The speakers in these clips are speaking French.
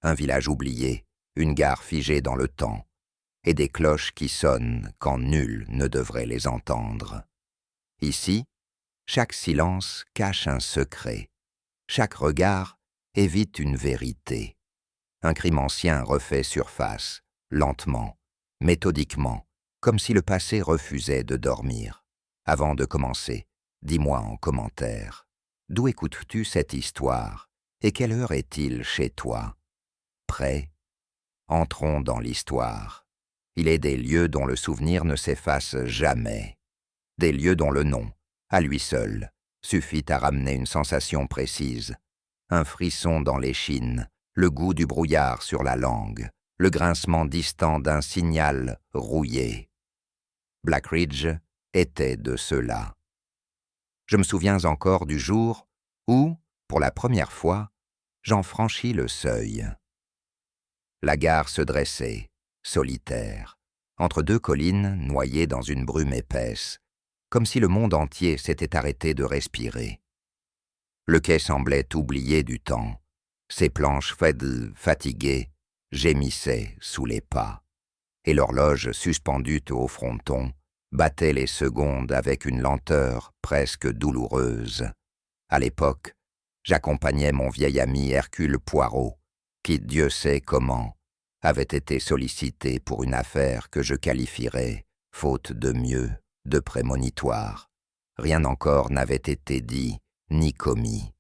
un village oublié, une gare figée dans le temps, et des cloches qui sonnent quand nul ne devrait les entendre. Ici, chaque silence cache un secret, chaque regard évite une vérité. Un crime ancien refait surface, lentement, méthodiquement, comme si le passé refusait de dormir. Avant de commencer, dis-moi en commentaire, d'où écoutes-tu cette histoire et quelle heure est-il chez toi? Prêt? Entrons dans l'histoire. Il est des lieux dont le souvenir ne s'efface jamais, des lieux dont le nom, à lui seul, suffit à ramener une sensation précise, un frisson dans l'échine, le goût du brouillard sur la langue, le grincement distant d'un signal rouillé. Black Ridge était de ceux-là. Je me souviens encore du jour où, pour la première fois, j'en franchis le seuil. La gare se dressait, solitaire, entre deux collines noyées dans une brume épaisse, comme si le monde entier s'était arrêté de respirer. Le quai semblait oublié du temps. Ses planches fatiguées gémissaient sous les pas, et l'horloge suspendue au fronton battait les secondes avec une lenteur presque douloureuse. À l'époque, j'accompagnais mon vieil ami Hercule Poirot, qui, Dieu sait comment, avait été sollicité pour une affaire que je qualifierais, faute de mieux, de prémonitoire. Rien encore n'avait été dit, ni commis,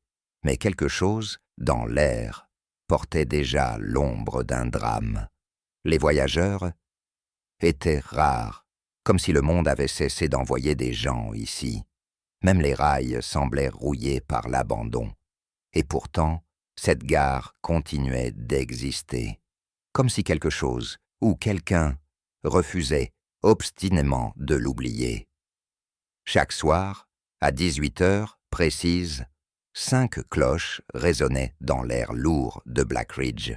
mais quelque chose, dans l'air, portait déjà l'ombre d'un drame. Les voyageurs étaient rares, comme si le monde avait cessé d'envoyer des gens ici. Même les rails semblaient rouillés par l'abandon. Et pourtant, cette gare continuait d'exister, comme si quelque chose, ou quelqu'un, refusait obstinément de l'oublier. Chaque soir, à 18h précise, 5 cloches résonnaient dans l'air lourd de Black Ridge.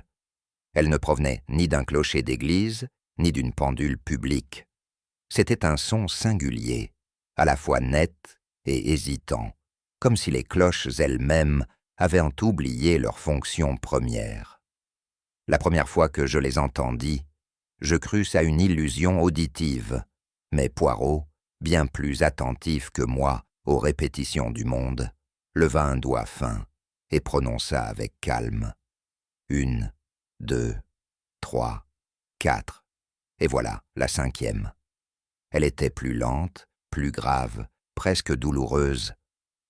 Elles ne provenaient ni d'un clocher d'église, ni d'une pendule publique. C'était un son singulier, à la fois net et hésitant, comme si les cloches elles-mêmes avaient oublié leur fonction première. La première fois que je les entendis, je crus à une illusion auditive, mais Poirot, bien plus attentif que moi aux répétitions du monde, leva un doigt fin et prononça avec calme. 1, 2, 3, 4, et voilà la 5e. Elle était plus lente, plus grave, presque douloureuse,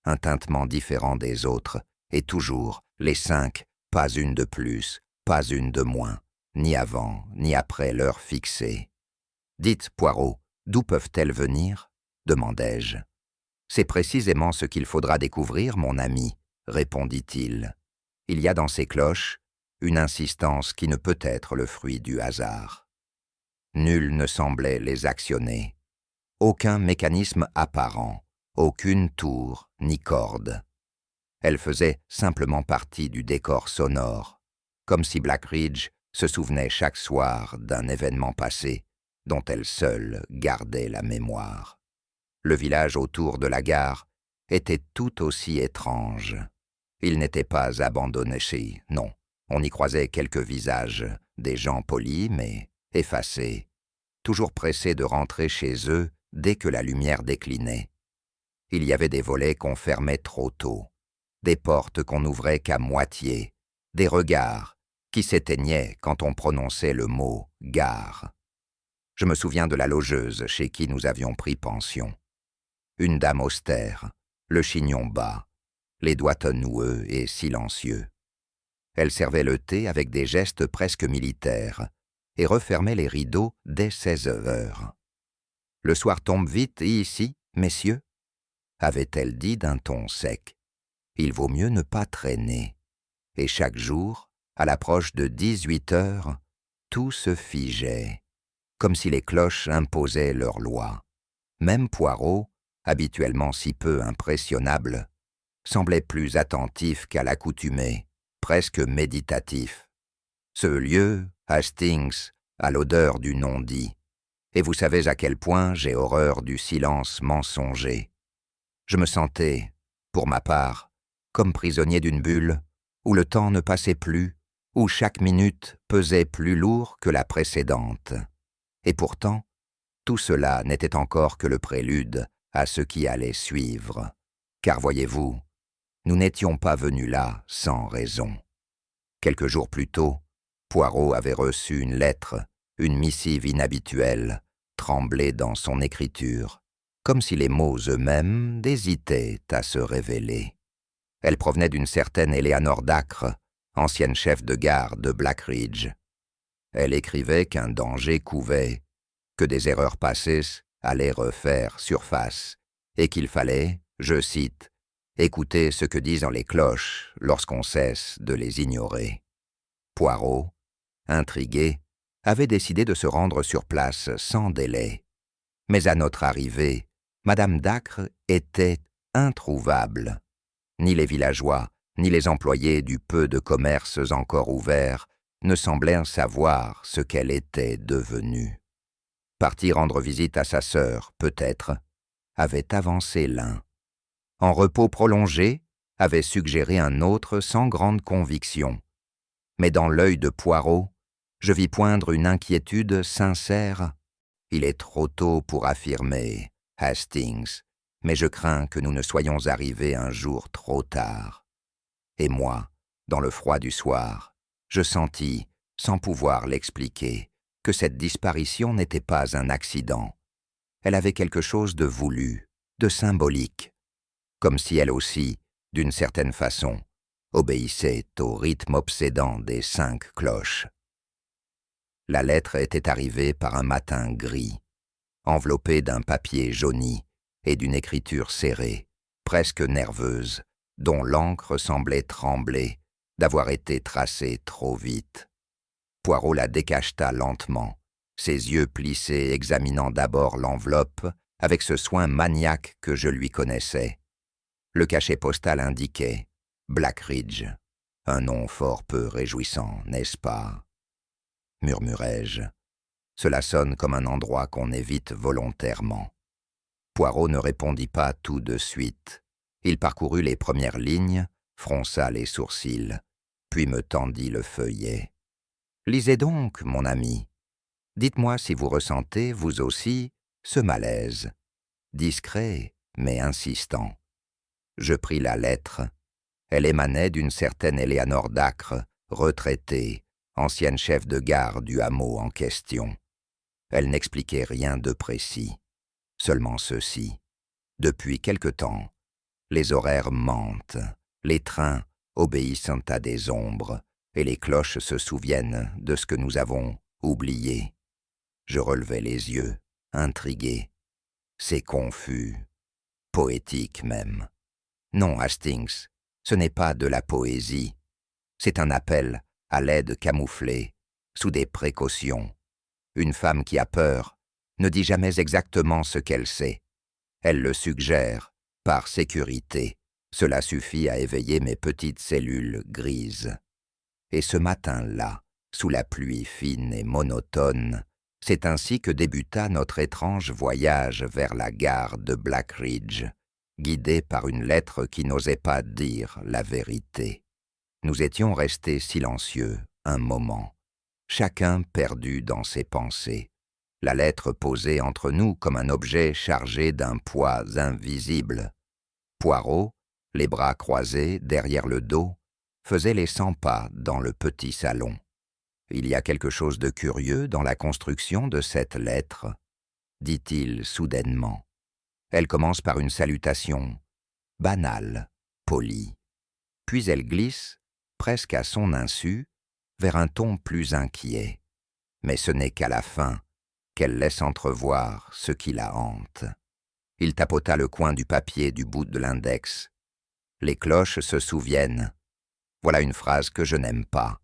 un tintement différent des autres, et toujours les 5, pas une de plus, pas une de moins, ni avant, ni après l'heure fixée. « Dites, Poirot, d'où peuvent-elles venir ?» demandai-je. « C'est précisément ce qu'il faudra découvrir, mon ami, » répondit-il. « Il y a dans ces cloches une insistance qui ne peut être le fruit du hasard. » Nul ne semblait les actionner. Aucun mécanisme apparent, aucune tour ni corde. Elles faisaient simplement partie du décor sonore, comme si Black Ridge se souvenait chaque soir d'un événement passé dont elle seule gardait la mémoire. Le village autour de la gare était tout aussi étrange. Il n'était pas abandonné, non. On y croisait quelques visages, des gens polis mais effacés, toujours pressés de rentrer chez eux dès que la lumière déclinait. Il y avait des volets qu'on fermait trop tôt, des portes qu'on n'ouvrait qu'à moitié, des regards qui s'éteignaient quand on prononçait le mot « gare ». Je me souviens de la logeuse chez qui nous avions pris pension. Une dame austère, le chignon bas, les doigts noueux et silencieux. Elle servait le thé avec des gestes presque militaires et refermait les rideaux dès 16h. « Le soir tombe vite ici, messieurs ?» avait-elle dit d'un ton sec. « Il vaut mieux ne pas traîner. » Et chaque jour, à l'approche de 18h, tout se figeait, comme si les cloches imposaient leur loi. Même Poirot, habituellement si peu impressionnable, semblait plus attentif qu'à l'accoutumée, presque méditatif. Ce lieu, Hastings, a l'odeur du non-dit, et vous savez à quel point j'ai horreur du silence mensonger. Je me sentais, pour ma part, comme prisonnier d'une bulle, où le temps ne passait plus, où chaque minute pesait plus lourd que la précédente. Et pourtant, tout cela n'était encore que le prélude à ce qui allait suivre. Car voyez-vous, nous n'étions pas venus là sans raison. Quelques jours plus tôt, Poirot avait reçu une lettre, une missive inhabituelle, tremblée dans son écriture, comme si les mots eux-mêmes hésitaient à se révéler. Elle provenait d'une certaine Éléanore Dacre, ancienne chef de gare de Blackridge. Elle écrivait qu'un danger couvait, que des erreurs passées allaient refaire surface, et qu'il fallait, je cite, « écouter ce que disent les cloches lorsqu'on cesse de les ignorer ». Poirot, intrigué, avait décidé de se rendre sur place sans délai. Mais à notre arrivée, Madame Dacre était introuvable. Ni les villageois, ni les employés du peu de commerces encore ouverts ne semblaient savoir ce qu'elle était devenue. Partie rendre visite à sa sœur, peut-être, avait avancé l'un. En repos prolongé, avait suggéré un autre sans grande conviction. Mais dans l'œil de Poirot, je vis poindre une inquiétude sincère. Il est trop tôt pour affirmer, Hastings, mais je crains que nous ne soyons arrivés un jour trop tard. Et moi, dans le froid du soir, je sentis, sans pouvoir l'expliquer, que cette disparition n'était pas un accident. Elle avait quelque chose de voulu, de symbolique, comme si elle aussi, d'une certaine façon, obéissait au rythme obsédant des 5 cloches. La lettre était arrivée par un matin gris, enveloppée d'un papier jauni et d'une écriture serrée, presque nerveuse, dont l'encre semblait trembler d'avoir été tracée trop vite. Poirot la décacheta lentement, ses yeux plissés examinant d'abord l'enveloppe avec ce soin maniaque que je lui connaissais. Le cachet postal indiquait Blackridge, un nom fort peu réjouissant, n'est-ce pas? Murmurai-je. Cela sonne comme un endroit qu'on évite volontairement. Poirot ne répondit pas tout de suite. Il parcourut les premières lignes, fronça les sourcils, puis me tendit le feuillet. « Lisez donc, mon ami. Dites-moi si vous ressentez, vous aussi, ce malaise. » Discret, mais insistant. Je pris la lettre. Elle émanait d'une certaine Éléanore Dacre, retraitée, ancienne chef de gare du hameau en question. Elle n'expliquait rien de précis, seulement ceci. Depuis quelque temps, les horaires mentent, les trains obéissent à des ombres, et les cloches se souviennent de ce que nous avons oublié. Je relevai les yeux, intrigué. C'est confus, poétique même. Non, Hastings, ce n'est pas de la poésie. C'est un appel à l'aide camouflée, sous des précautions. Une femme qui a peur ne dit jamais exactement ce qu'elle sait. Elle le suggère, par sécurité. Cela suffit à éveiller mes petites cellules grises. Et ce matin-là, sous la pluie fine et monotone, c'est ainsi que débuta notre étrange voyage vers la gare de Blackridge, guidé par une lettre qui n'osait pas dire la vérité. Nous étions restés silencieux un moment, chacun perdu dans ses pensées, la lettre posée entre nous comme un objet chargé d'un poids invisible. Poirot, les bras croisés derrière le dos, faisait les 100 pas dans le petit salon. Il y a quelque chose de curieux dans la construction de cette lettre, dit-il soudainement. Elle commence par une salutation banale, polie. Puis elle glisse, presque à son insu, vers un ton plus inquiet. Mais ce n'est qu'à la fin qu'elle laisse entrevoir ce qui la hante. Il tapota le coin du papier du bout de l'index. Les cloches se souviennent. Voilà une phrase que je n'aime pas.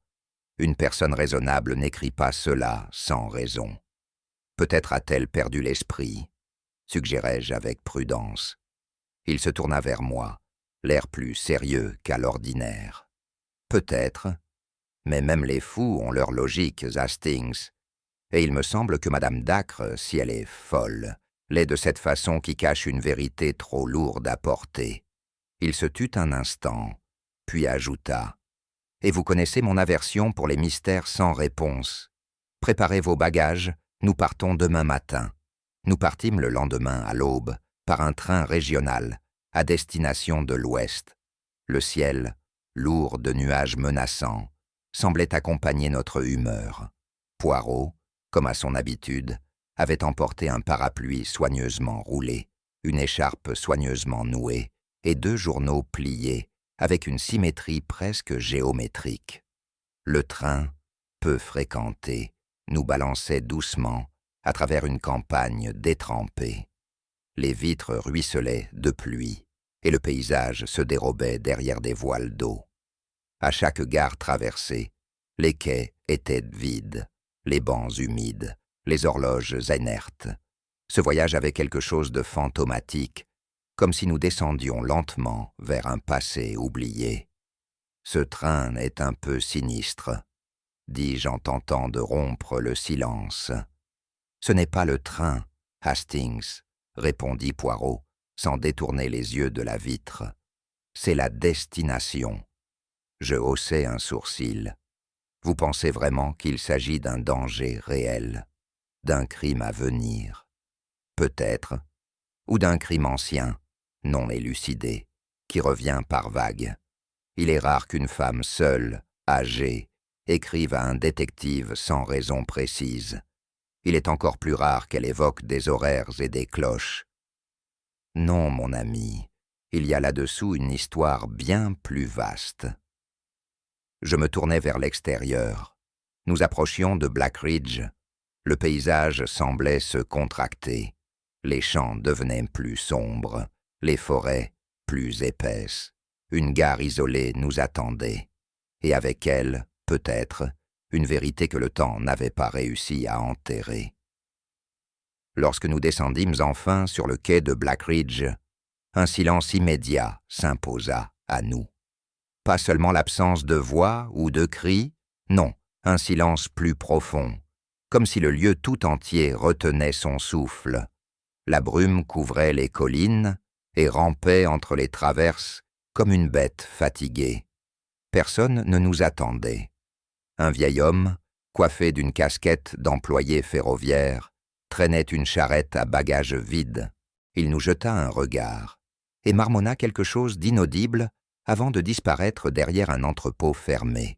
Une personne raisonnable n'écrit pas cela sans raison. Peut-être a-t-elle perdu l'esprit, suggérai-je avec prudence. Il se tourna vers moi, l'air plus sérieux qu'à l'ordinaire. Peut-être, mais même les fous ont leurs logiques, Hastings, et il me semble que Madame Dacre, si elle est folle, l'est de cette façon qui cache une vérité trop lourde à porter. Il se tut un instant, puis ajouta et vous connaissez mon aversion pour les mystères sans réponse. Préparez vos bagages, nous partons demain matin. » Nous partîmes le lendemain à l'aube, par un train régional, à destination de l'Ouest. Le ciel, lourd de nuages menaçants, semblait accompagner notre humeur. Poirot, comme à son habitude, avait emporté un parapluie soigneusement roulé, une écharpe soigneusement nouée et 2 journaux pliés avec une symétrie presque géométrique. Le train, peu fréquenté, nous balançait doucement à travers une campagne détrempée. Les vitres ruisselaient de pluie et le paysage se dérobait derrière des voiles d'eau. À chaque gare traversée, les quais étaient vides, les bancs humides, les horloges inertes. Ce voyage avait quelque chose de fantomatique, comme si nous descendions lentement vers un passé oublié. « Ce train est un peu sinistre », dis-je en tentant de rompre le silence. « Ce n'est pas le train, Hastings, » répondit Poirot, sans détourner les yeux de la vitre. « C'est la destination. » Je haussai un sourcil. « Vous pensez vraiment qu'il s'agit d'un danger réel, d'un crime à venir? Peut-être, ou d'un crime ancien, non élucidé, qui revient par vagues. Il est rare qu'une femme seule, âgée, écrive à un détective sans raison précise. Il est encore plus rare qu'elle évoque des horaires et des cloches. Non, mon ami, il y a là-dessous une histoire bien plus vaste. » Je me tournai vers l'extérieur. Nous approchions de Black Ridge. Le paysage semblait se contracter. Les champs devenaient plus sombres, les forêts plus épaisses. Une gare isolée nous attendait, et avec elle, peut-être, une vérité que le temps n'avait pas réussi à enterrer. Lorsque nous descendîmes enfin sur le quai de Black Ridge, un silence immédiat s'imposa à nous. Pas seulement l'absence de voix ou de cris, non, un silence plus profond, comme si le lieu tout entier retenait son souffle. La brume couvrait les collines et rampait entre les traverses comme une bête fatiguée. Personne ne nous attendait. Un vieil homme, coiffé d'une casquette d'employé ferroviaire, traînait une charrette à bagages vides. Il nous jeta un regard et marmonna quelque chose d'inaudible avant de disparaître derrière un entrepôt fermé.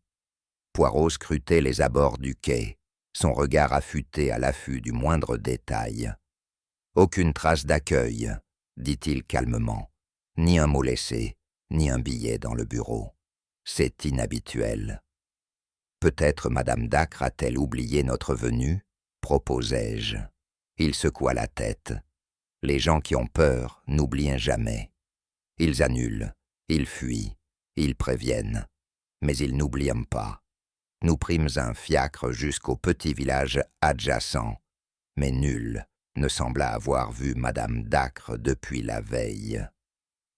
Poirot scrutait les abords du quai, son regard affûté à l'affût du moindre détail. « Aucune trace d'accueil, » dit-il calmement, « ni un mot laissé, ni un billet dans le bureau. C'est inhabituel. » « Peut-être Madame Dacre a-t-elle oublié notre venue ?» proposai-je. Il secoua la tête. Les gens qui ont peur n'oublient jamais. Ils annulent, ils fuient, ils préviennent, mais ils n'oublient pas. Nous prîmes un fiacre jusqu'au petit village adjacent, mais nul ne sembla avoir vu Madame Dacre depuis la veille.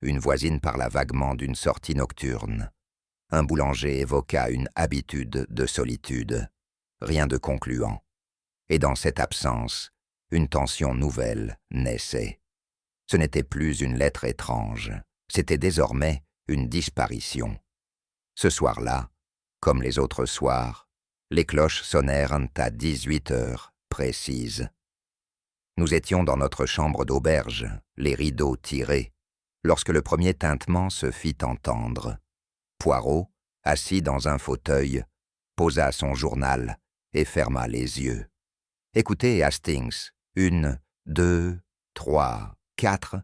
Une voisine parla vaguement d'une sortie nocturne. Un boulanger évoqua une habitude de solitude. Rien de concluant. Et dans cette absence, une tension nouvelle naissait. Ce n'était plus une lettre étrange, c'était désormais une disparition. Ce soir-là, comme les autres soirs, les cloches sonnèrent à 18 heures précises. Nous étions dans notre chambre d'auberge, les rideaux tirés, lorsque le premier tintement se fit entendre. Poirot, assis dans un fauteuil, posa son journal et ferma les yeux. « Écoutez, Hastings, 1, 2, 3, 4,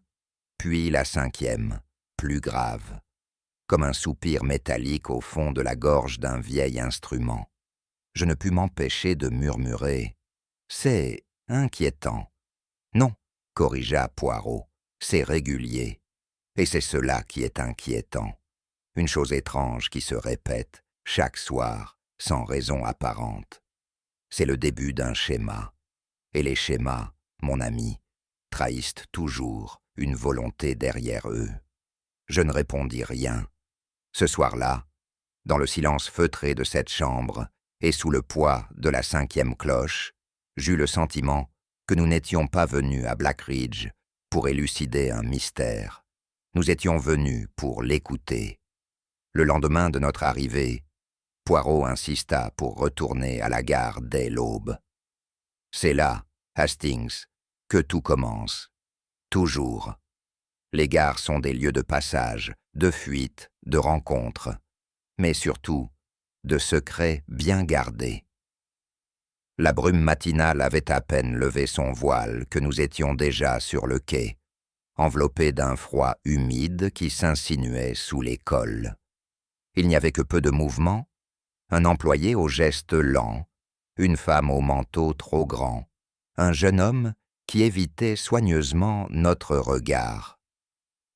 puis la 5e, plus grave, comme un soupir métallique au fond de la gorge d'un vieil instrument. Je ne pus m'empêcher de murmurer « C'est inquiétant. » « Non, » corrigea Poirot, « c'est régulier. Et c'est cela qui est inquiétant. Une chose étrange qui se répète, chaque soir, sans raison apparente. C'est le début d'un schéma. Et les schémas, mon ami, trahissent toujours une volonté derrière eux. » Je ne répondis rien. Ce soir-là, dans le silence feutré de cette chambre et sous le poids de la 5e cloche, j'eus le sentiment que nous n'étions pas venus à Black Ridge pour élucider un mystère. Nous étions venus pour l'écouter. Le lendemain de notre arrivée, Poirot insista pour retourner à la gare dès l'aube. C'est là, Hastings, que tout commence. Toujours. Les gares sont des lieux de passage, de fuite, de rencontre, mais surtout de secrets bien gardés. La brume matinale avait à peine levé son voile que nous étions déjà sur le quai, enveloppés d'un froid humide qui s'insinuait sous les cols. Il n'y avait que peu de mouvement, un employé au geste lent, une femme au manteau trop grand, un jeune homme qui évitait soigneusement notre regard.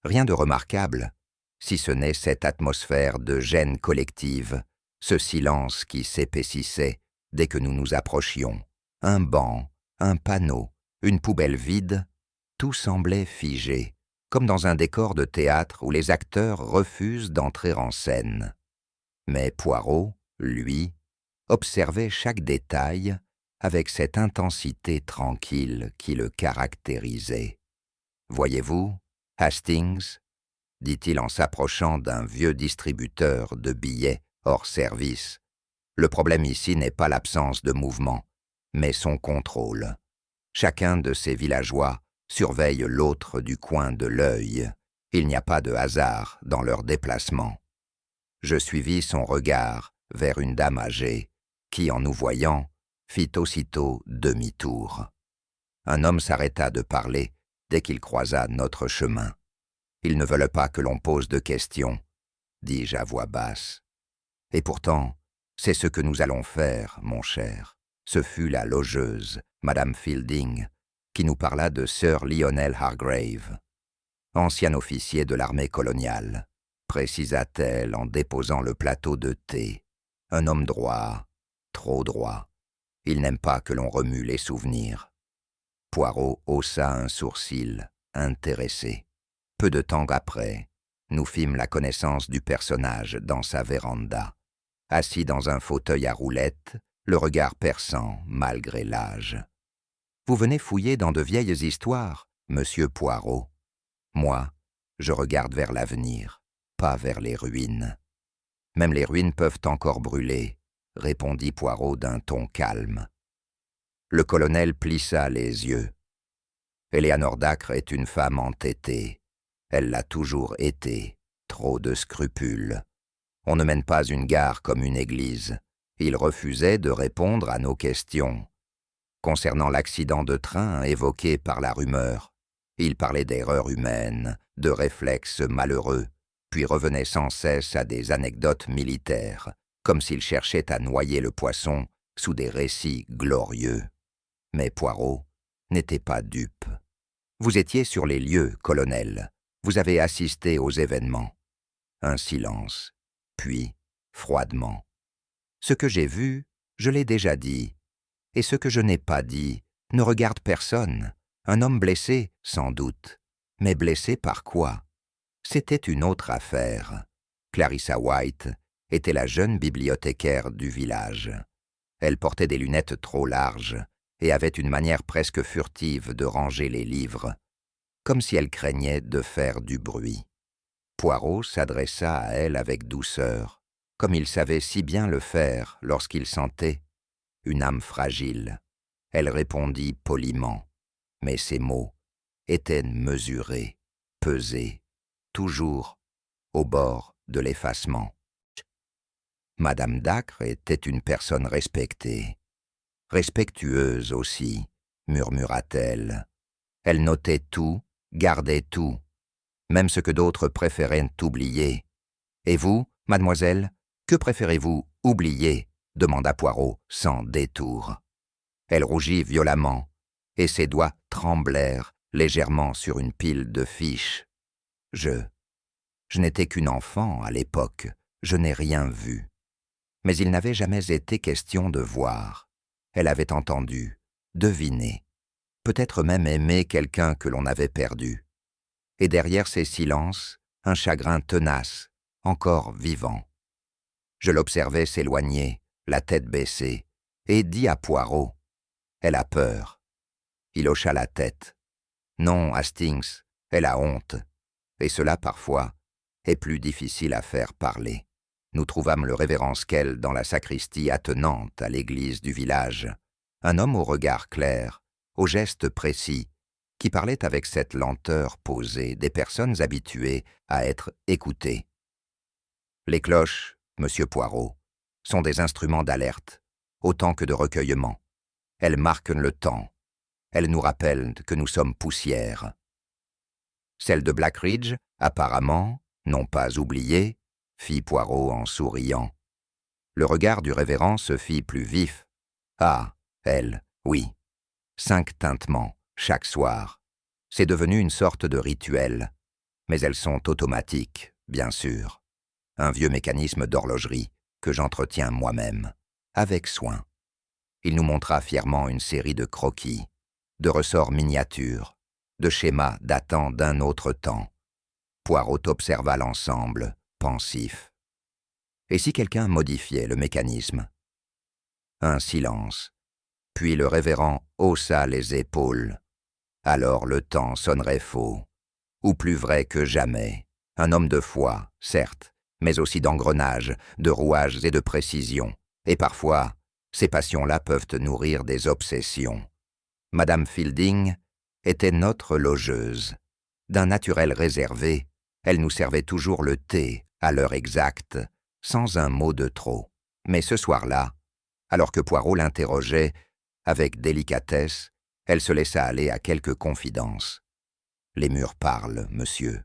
Rien de remarquable, si ce n'est cette atmosphère de gêne collective, ce silence qui s'épaississait dès que nous nous approchions. Un banc, un panneau, une poubelle vide, tout semblait figé, comme dans un décor de théâtre où les acteurs refusent d'entrer en scène. Mais Poirot, lui, observait chaque détail avec cette intensité tranquille qui le caractérisait. « Voyez-vous, Hastings ?» dit-il en s'approchant d'un vieux distributeur de billets hors service. « Le problème ici n'est pas l'absence de mouvement, mais son contrôle. Chacun de ces villageois surveille l'autre du coin de l'œil. Il n'y a pas de hasard dans leurs déplacements. » Je suivis son regard vers une dame âgée qui, en nous voyant, fit aussitôt demi-tour. Un homme s'arrêta de parler dès qu'il croisa notre chemin. « Ils ne veulent pas que l'on pose de questions, » dis-je à voix basse. « Et pourtant, c'est ce que nous allons faire, mon cher. » Ce fut la logeuse, Madame Fielding, qui nous parla de Sir Lionel Hargrave, ancien officier de l'armée coloniale, précisa-t-elle en déposant le plateau de thé. Un homme droit, trop droit. Il n'aime pas que l'on remue les souvenirs. Poirot haussa un sourcil, intéressé. Peu de temps après, nous fîmes la connaissance du personnage dans sa véranda, assis dans un fauteuil à roulettes, le regard perçant malgré l'âge. « Vous venez fouiller dans de vieilles histoires, monsieur Poirot. Moi, je regarde vers l'avenir, pas vers les ruines. » « Même les ruines peuvent encore brûler, » répondit Poirot d'un ton calme. Le colonel plissa les yeux. « Eleanor Dacre est une femme entêtée. Elle l'a toujours été. Trop de scrupules. On ne mène pas une gare comme une église. » Il refusait de répondre à nos questions. Concernant l'accident de train évoqué par la rumeur, il parlait d'erreurs humaines, de réflexes malheureux, puis revenait sans cesse à des anecdotes militaires, comme s'il cherchait à noyer le poisson sous des récits glorieux. Mais Poirot n'était pas dupe. « Vous étiez sur les lieux, colonel. Vous avez assisté aux événements. » Un silence, puis, froidement. « Ce que j'ai vu, je l'ai déjà dit. Et ce que je n'ai pas dit ne regarde personne. Un homme blessé, sans doute. Mais blessé par quoi? C'était une autre affaire. Clarissa White était la jeune bibliothécaire du village. Elle portait des lunettes trop larges et avait une manière presque furtive de ranger les livres, comme si elle craignait de faire du bruit. Poirot s'adressa à elle avec douceur, comme il savait si bien le faire lorsqu'il sentait une âme fragile. Elle répondit poliment, mais ses mots étaient mesurés, pesés, toujours au bord de l'effacement. Madame Dacre était une personne respectée, respectueuse aussi, murmura-t-elle. Elle notait tout, gardait tout, même ce que d'autres préféraient oublier. Et vous, mademoiselle, que préférez-vous oublier? Demanda Poirot sans détour. Elle rougit violemment, et ses doigts tremblèrent légèrement sur une pile de fiches. Je n'étais qu'une enfant à l'époque, je n'ai rien vu. Mais il n'avait jamais été question de voir. Elle avait entendu, deviné, peut-être même aimé quelqu'un que l'on avait perdu. Et derrière ces silences, un chagrin tenace, encore vivant. Je l'observais s'éloigner, la tête baissée, et dis à Poirot, « Elle a peur. » Il hocha la tête. « Non, Hastings, elle a honte. Et cela, parfois, est plus difficile à faire parler. nous trouvâmes le révérend Skell dans la sacristie attenante à l'église du village, un homme au regard clair, aux gestes précis, qui parlait avec cette lenteur posée des personnes habituées à être écoutées. Les cloches, monsieur Poirot, sont des instruments d'alerte, autant que de recueillement. Elles marquent le temps. Elles nous rappellent que nous sommes poussière. Celles de Blackridge, apparemment, n'ont pas oublié, fit Poirot en souriant. Le regard du révérend se fit plus vif. Ah, elles, oui. 5 tintements, chaque soir. C'est devenu une sorte de rituel. Mais elles sont automatiques, bien sûr. Un vieux mécanisme d'horlogerie que j'entretiens moi-même, avec soin. Il nous montra fièrement une série de croquis, de ressorts miniatures, de schémas datant d'un autre temps. Poirot observa l'ensemble, pensif. Et si quelqu'un modifiait le mécanisme? Un silence. Puis le révérend haussa les épaules. Alors le temps sonnerait faux, ou plus vrai que jamais. Un homme de foi, certes, mais aussi d'engrenage, de rouages et de précision. Et parfois, ces passions-là peuvent nourrir des obsessions. Madame Fielding était notre logeuse. D'un naturel réservé, elle nous servait toujours le thé, à l'heure exacte, sans un mot de trop. Mais ce soir-là, alors que Poirot l'interrogeait, avec délicatesse, elle se laissa aller à quelques confidences. « Les murs parlent, monsieur.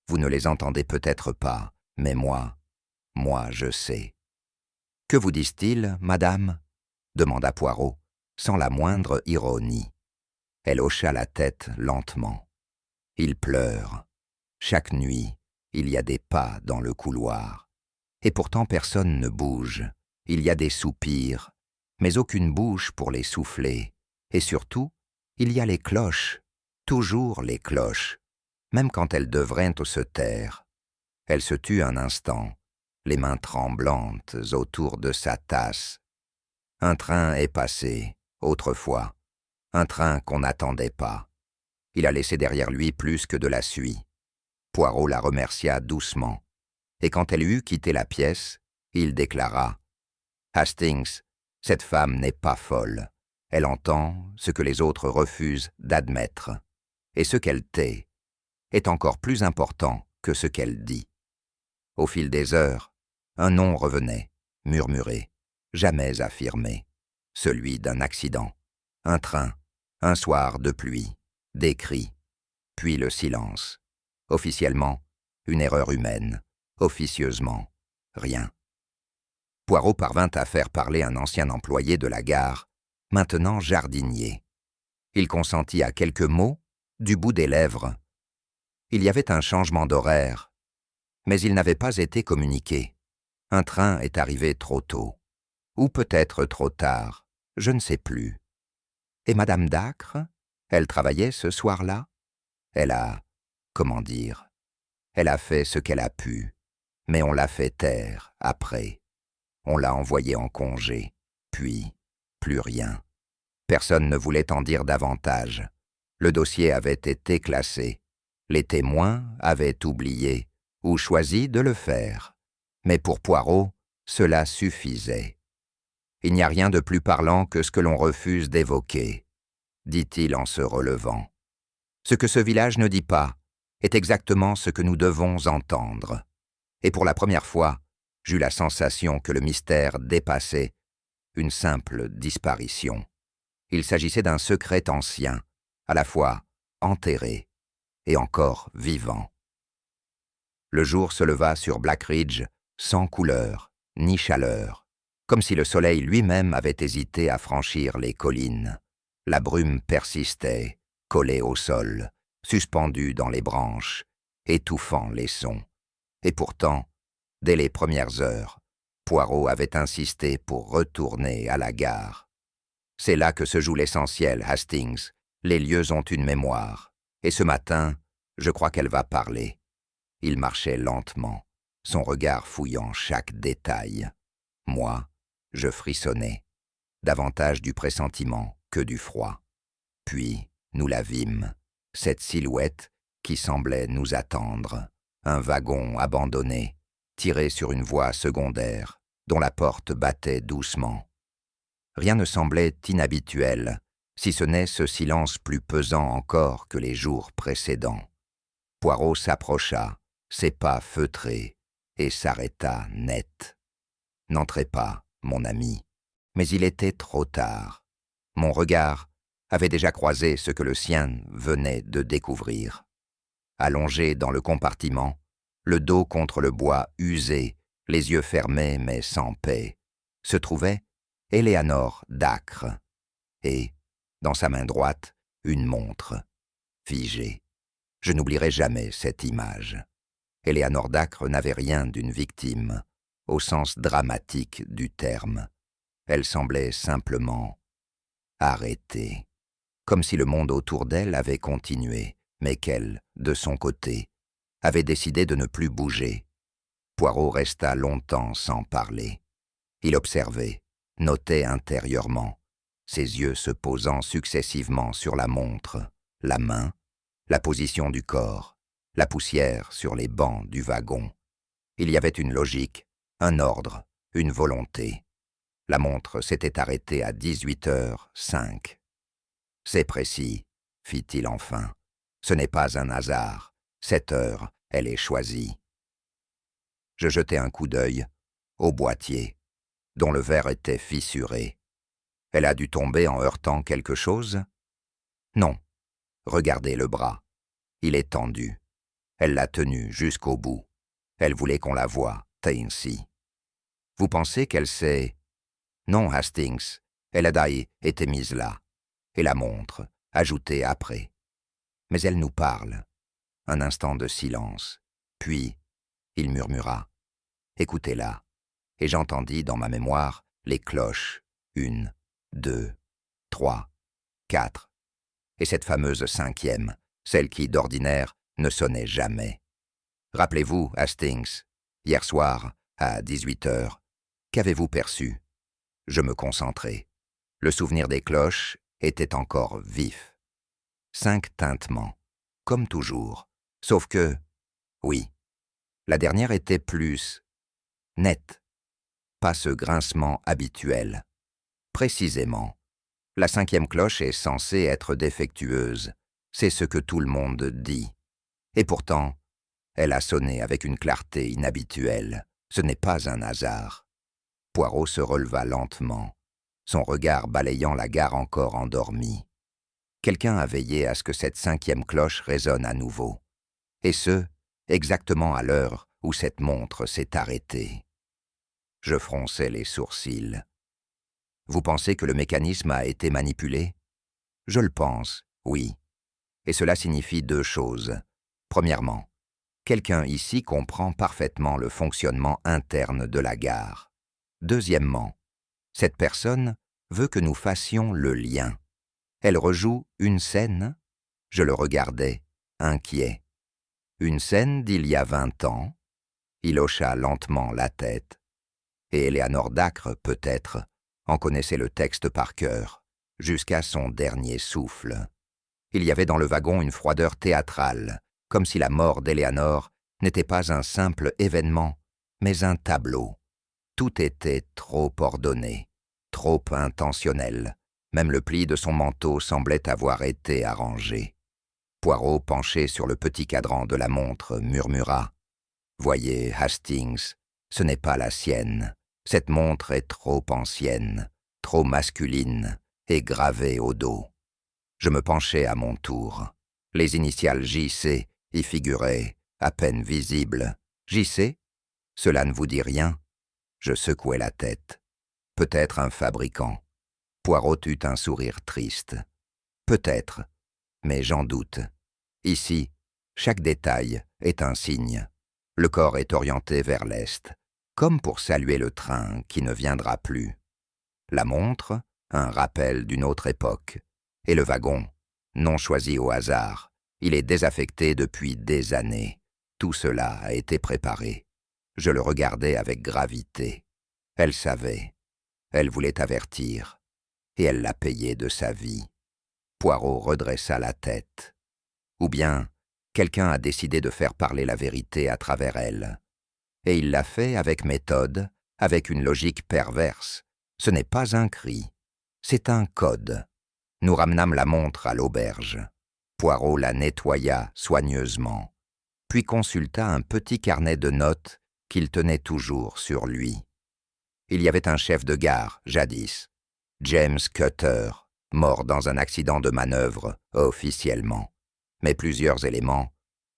Vous ne les entendez peut-être pas, mais moi, je sais. »« Que vous disent-ils, madame ?» demanda Poirot, sans la moindre ironie. Elle hocha la tête lentement. « Il pleure. Chaque nuit, il y a des pas dans le couloir. Et pourtant personne ne bouge. Il y a des soupirs, mais aucune bouche pour les souffler. Et surtout, il y a les cloches, toujours les cloches, même quand elles devraient se taire. » Elle se tut un instant, les mains tremblantes autour de sa tasse. Un train est passé, autrefois, un train qu'on n'attendait pas. Il a laissé derrière lui plus que de la suie. Poirot la remercia doucement, et quand elle eut quitté la pièce, il déclara « Hastings, cette femme n'est pas folle. Elle entend ce que les autres refusent d'admettre, et ce qu'elle tait est encore plus important que ce qu'elle dit. » Au fil des heures, un nom revenait, murmuré, jamais affirmé, celui d'un accident, un train, un soir de pluie, des cris, puis le silence. Officiellement, une erreur humaine, officieusement, rien. Poirot parvint à faire parler un ancien employé de la gare, maintenant jardinier. Il consentit à quelques mots, du bout des lèvres. Il y avait un changement d'horaire, mais il n'avait pas été communiqué. Un train est arrivé trop tôt, ou peut-être trop tard, je ne sais plus. Et Madame Dacre, elle travaillait ce soir-là? Elle a, comment dire, elle a fait ce qu'elle a pu, mais on l'a fait taire après. On l'a envoyée en congé, puis plus rien. Personne ne voulait en dire davantage. Le dossier avait été classé. Les témoins avaient oublié ou choisi de le faire. Mais pour Poirot, cela suffisait. « Il n'y a rien de plus parlant que ce que l'on refuse d'évoquer, » dit-il en se relevant. « Ce que ce village ne dit pas est exactement ce que nous devons entendre. » Et pour la première fois, j'eus la sensation que le mystère dépassait une simple disparition. Il s'agissait d'un secret ancien, à la fois enterré et encore vivant. Le jour se leva sur Blackridge sans couleur ni chaleur, comme si le soleil lui-même avait hésité à franchir les collines. La brume persistait, collée au sol, suspendue dans les branches, étouffant les sons. Et pourtant, dès les premières heures, Poirot avait insisté pour retourner à la gare. C'est là que se joue l'essentiel, Hastings. Les lieux ont une mémoire. Et ce matin, je crois qu'elle va parler. Il marchait lentement, son regard fouillant chaque détail. Moi, je frissonnais, davantage du pressentiment que du froid. Puis, nous la vîmes, cette silhouette qui semblait nous attendre, un wagon abandonné, tiré sur une voie secondaire, dont la porte battait doucement. Rien ne semblait inhabituel, si ce n'est ce silence plus pesant encore que les jours précédents. Poirot s'approcha, ses pas feutrés, et s'arrêta net. « N'entrez pas, mon ami. » Mais il était trop tard. Mon regard avait déjà croisé ce que le sien venait de découvrir. Allongé dans le compartiment, le dos contre le bois usé, les yeux fermés mais sans paix, se trouvait Éléanore Dacre, et, dans sa main droite, une montre, figée. Je n'oublierai jamais cette image. Éléanore Dacre n'avait rien d'une victime, au sens dramatique du terme. Elle semblait simplement arrêtée, comme si le monde autour d'elle avait continué, mais qu'elle, de son côté, avait décidé de ne plus bouger. Poirot resta longtemps sans parler. Il observait, notait intérieurement, ses yeux se posant successivement sur la montre, la main, la position du corps, la poussière sur les bancs du wagon. Il y avait une logique, un ordre, une volonté. La montre s'était arrêtée à 18h05. « C'est précis, fit-il enfin. Ce n'est pas un hasard. Cette heure, elle est choisie. » Je jetai un coup d'œil au boîtier, dont le verre était fissuré. Elle a dû tomber en heurtant quelque chose? Non. Regardez le bras. Il est tendu. Elle l'a tenu jusqu'au bout. Elle voulait qu'on la voie, ainsi. Vous pensez qu'elle s'est... Non, Hastings, elle a d'ailleurs été mise là. Et la montre, ajoutée après. Mais elle nous parle. Un instant de silence. Puis, il murmura. Écoutez-la. Et j'entendis dans ma mémoire les cloches. 1, 2, 3, 4. Et cette fameuse 5e, celle qui, d'ordinaire, ne sonnait jamais. Rappelez-vous, Hastings, hier soir, à 18h, qu'avez-vous perçu? Je me concentrai. Le souvenir des cloches était encore vif. 5 tintements, comme toujours, sauf que, oui, la dernière était plus nette, pas ce grincement habituel. Précisément, la 5e cloche est censée être défectueuse, c'est ce que tout le monde dit. Et pourtant, elle a sonné avec une clarté inhabituelle, ce n'est pas un hasard. Poirot se releva lentement, son regard balayant la gare encore endormie. Quelqu'un a veillé à ce que cette 5e cloche résonne à nouveau, et ce, exactement à l'heure où cette montre s'est arrêtée. Je fronçai les sourcils. Vous pensez que le mécanisme a été manipulé? Je le pense, oui. Et cela signifie 2 choses. Premièrement, quelqu'un ici comprend parfaitement le fonctionnement interne de la gare. Deuxièmement, cette personne veut que nous fassions le lien. Elle rejoue une scène? Je le regardais, inquiet. Une scène d'il y a 20 ans? Il hocha lentement la tête. Et Éléanore Dacre, peut-être, en connaissait le texte par cœur, jusqu'à son dernier souffle. Il y avait dans le wagon une froideur théâtrale, comme si la mort d'Éléanore n'était pas un simple événement, mais un tableau. Tout était trop ordonné, trop intentionnel. Même le pli de son manteau semblait avoir été arrangé. Poirot, penché sur le petit cadran de la montre, murmura « Voyez, Hastings, ce n'est pas la sienne. Cette montre est trop ancienne, trop masculine et gravée au dos. » Je me penchai à mon tour. Les initiales JC y figuraient, à peine visibles. JC? Cela ne vous dit rien? Je secouai la tête. Peut-être un fabricant. Poirot eut un sourire triste. Peut-être, mais j'en doute. Ici, chaque détail est un signe. Le corps est orienté vers l'est, comme pour saluer le train qui ne viendra plus. La montre, un rappel d'une autre époque. Et le wagon, non choisi au hasard. Il est désaffecté depuis des années. Tout cela a été préparé. Je le regardais avec gravité. Elle savait. Elle voulait avertir. Et elle l'a payé de sa vie. Poirot redressa la tête. Ou bien, quelqu'un a décidé de faire parler la vérité à travers elle. Et il l'a fait avec méthode, avec une logique perverse. Ce n'est pas un cri, c'est un code. Nous ramenâmes la montre à l'auberge. Poirot la nettoya soigneusement, puis consulta un petit carnet de notes qu'il tenait toujours sur lui. Il y avait un chef de gare, jadis, James Cutter, mort dans un accident de manœuvre, officiellement. Mais plusieurs éléments,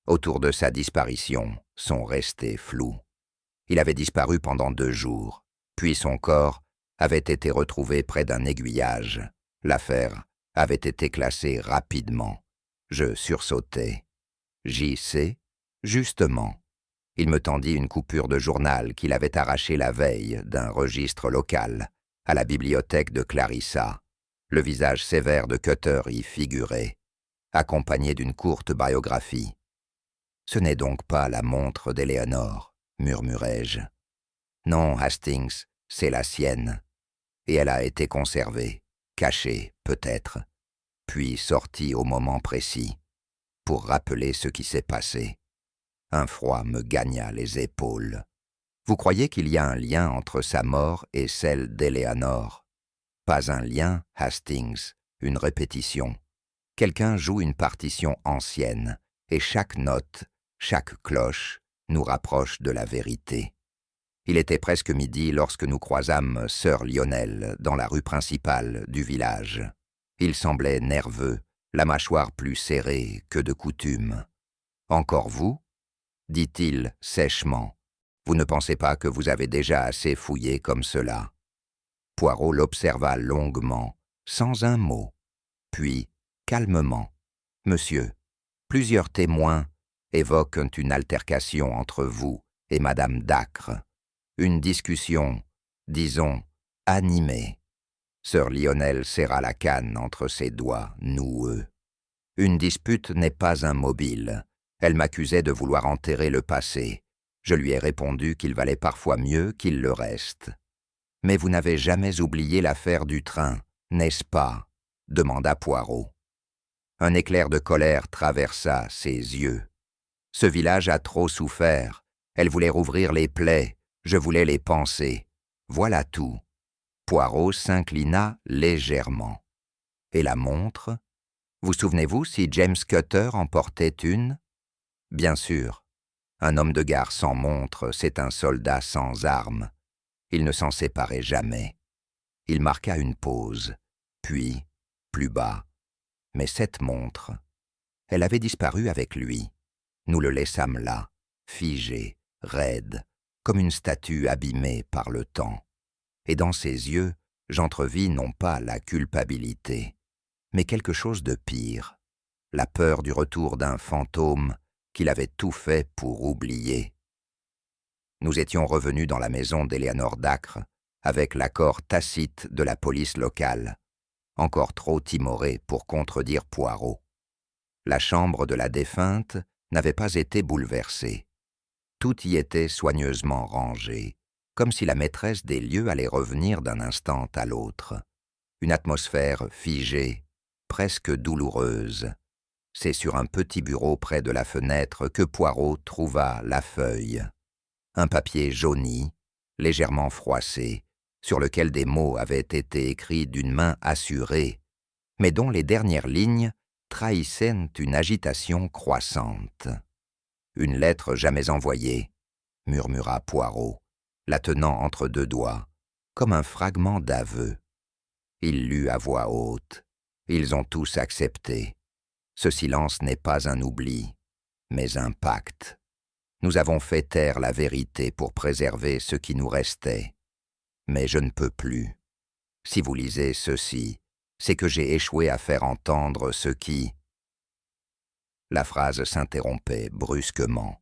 autour de sa disparition, sont restés flous. Il avait disparu pendant 2 jours, puis son corps avait été retrouvé près d'un aiguillage. L'affaire avait été classée rapidement. Je sursautai. J.C., justement. Il me tendit une coupure de journal qu'il avait arrachée la veille d'un registre local, à la bibliothèque de Clarissa. Le visage sévère de Cutter y figurait, accompagné d'une courte biographie. « Ce n'est donc pas la montre d'Éléonore, murmurai-je. Non, Hastings, c'est la sienne. Et elle a été conservée, cachée, peut-être, puis sortie au moment précis, pour rappeler ce qui s'est passé. » Un froid me gagna les épaules. « Vous croyez qu'il y a un lien entre sa mort et celle d'Éléonore? Pas un lien, Hastings, une répétition. Quelqu'un joue une partition ancienne, et chaque note, chaque cloche, nous rapproche de la vérité. » Il était presque midi lorsque nous croisâmes Sir Lionel dans la rue principale du village. Il semblait nerveux, la mâchoire plus serrée que de coutume. « Encore vous ?» dit-il sèchement. « Vous ne pensez pas que vous avez déjà assez fouillé comme cela ?» Poirot l'observa longuement, sans un mot. Puis, calmement, « Monsieur, plusieurs témoins évoquent une altercation entre vous et Madame Dacre. Une discussion, disons, animée. » Sir Lionel serra la canne entre ses doigts noueux. « Une dispute n'est pas un mobile. Elle m'accusait de vouloir enterrer le passé. Je lui ai répondu qu'il valait parfois mieux qu'il le reste. »« Mais vous n'avez jamais oublié l'affaire du train, n'est-ce pas ?» demanda Poirot. Un éclair de colère traversa ses yeux. « Ce village a trop souffert. Elle voulait rouvrir les plaies. Je voulais les panser. Voilà tout. » Poirot s'inclina légèrement. « Et la montre? Vous souvenez-vous si James Cutter en portait une? » Bien sûr. Un homme de gare sans montre, c'est un soldat sans armes. Il ne s'en séparait jamais. Il marqua une pause, puis, plus bas. Mais cette montre, elle avait disparu avec lui. Nous le laissâmes là, figé, raide, comme une statue abîmée par le temps. Et dans ses yeux, j'entrevis non pas la culpabilité, mais quelque chose de pire, la peur du retour d'un fantôme qu'il avait tout fait pour oublier. Nous étions revenus dans la maison d'Éléonore Dacre, avec l'accord tacite de la police locale, encore trop timorée pour contredire Poirot. La chambre de la défunte n'avait pas été bouleversée. Tout y était soigneusement rangé, comme si la maîtresse des lieux allait revenir d'un instant à l'autre. Une atmosphère figée, presque douloureuse. C'est sur un petit bureau près de la fenêtre que Poirot trouva la feuille. Un papier jauni, légèrement froissé, sur lequel des mots avaient été écrits d'une main assurée, mais dont les dernières lignes trahissaient une agitation croissante. « Une lettre jamais envoyée », murmura Poirot, la tenant entre 2 doigts, comme un fragment d'aveu. Il lut à voix haute. Ils ont tous accepté. Ce silence n'est pas un oubli, mais un pacte. Nous avons fait taire la vérité pour préserver ce qui nous restait. Mais je ne peux plus. Si vous lisez ceci, c'est que j'ai échoué à faire entendre ce qui... » La phrase s'interrompait brusquement,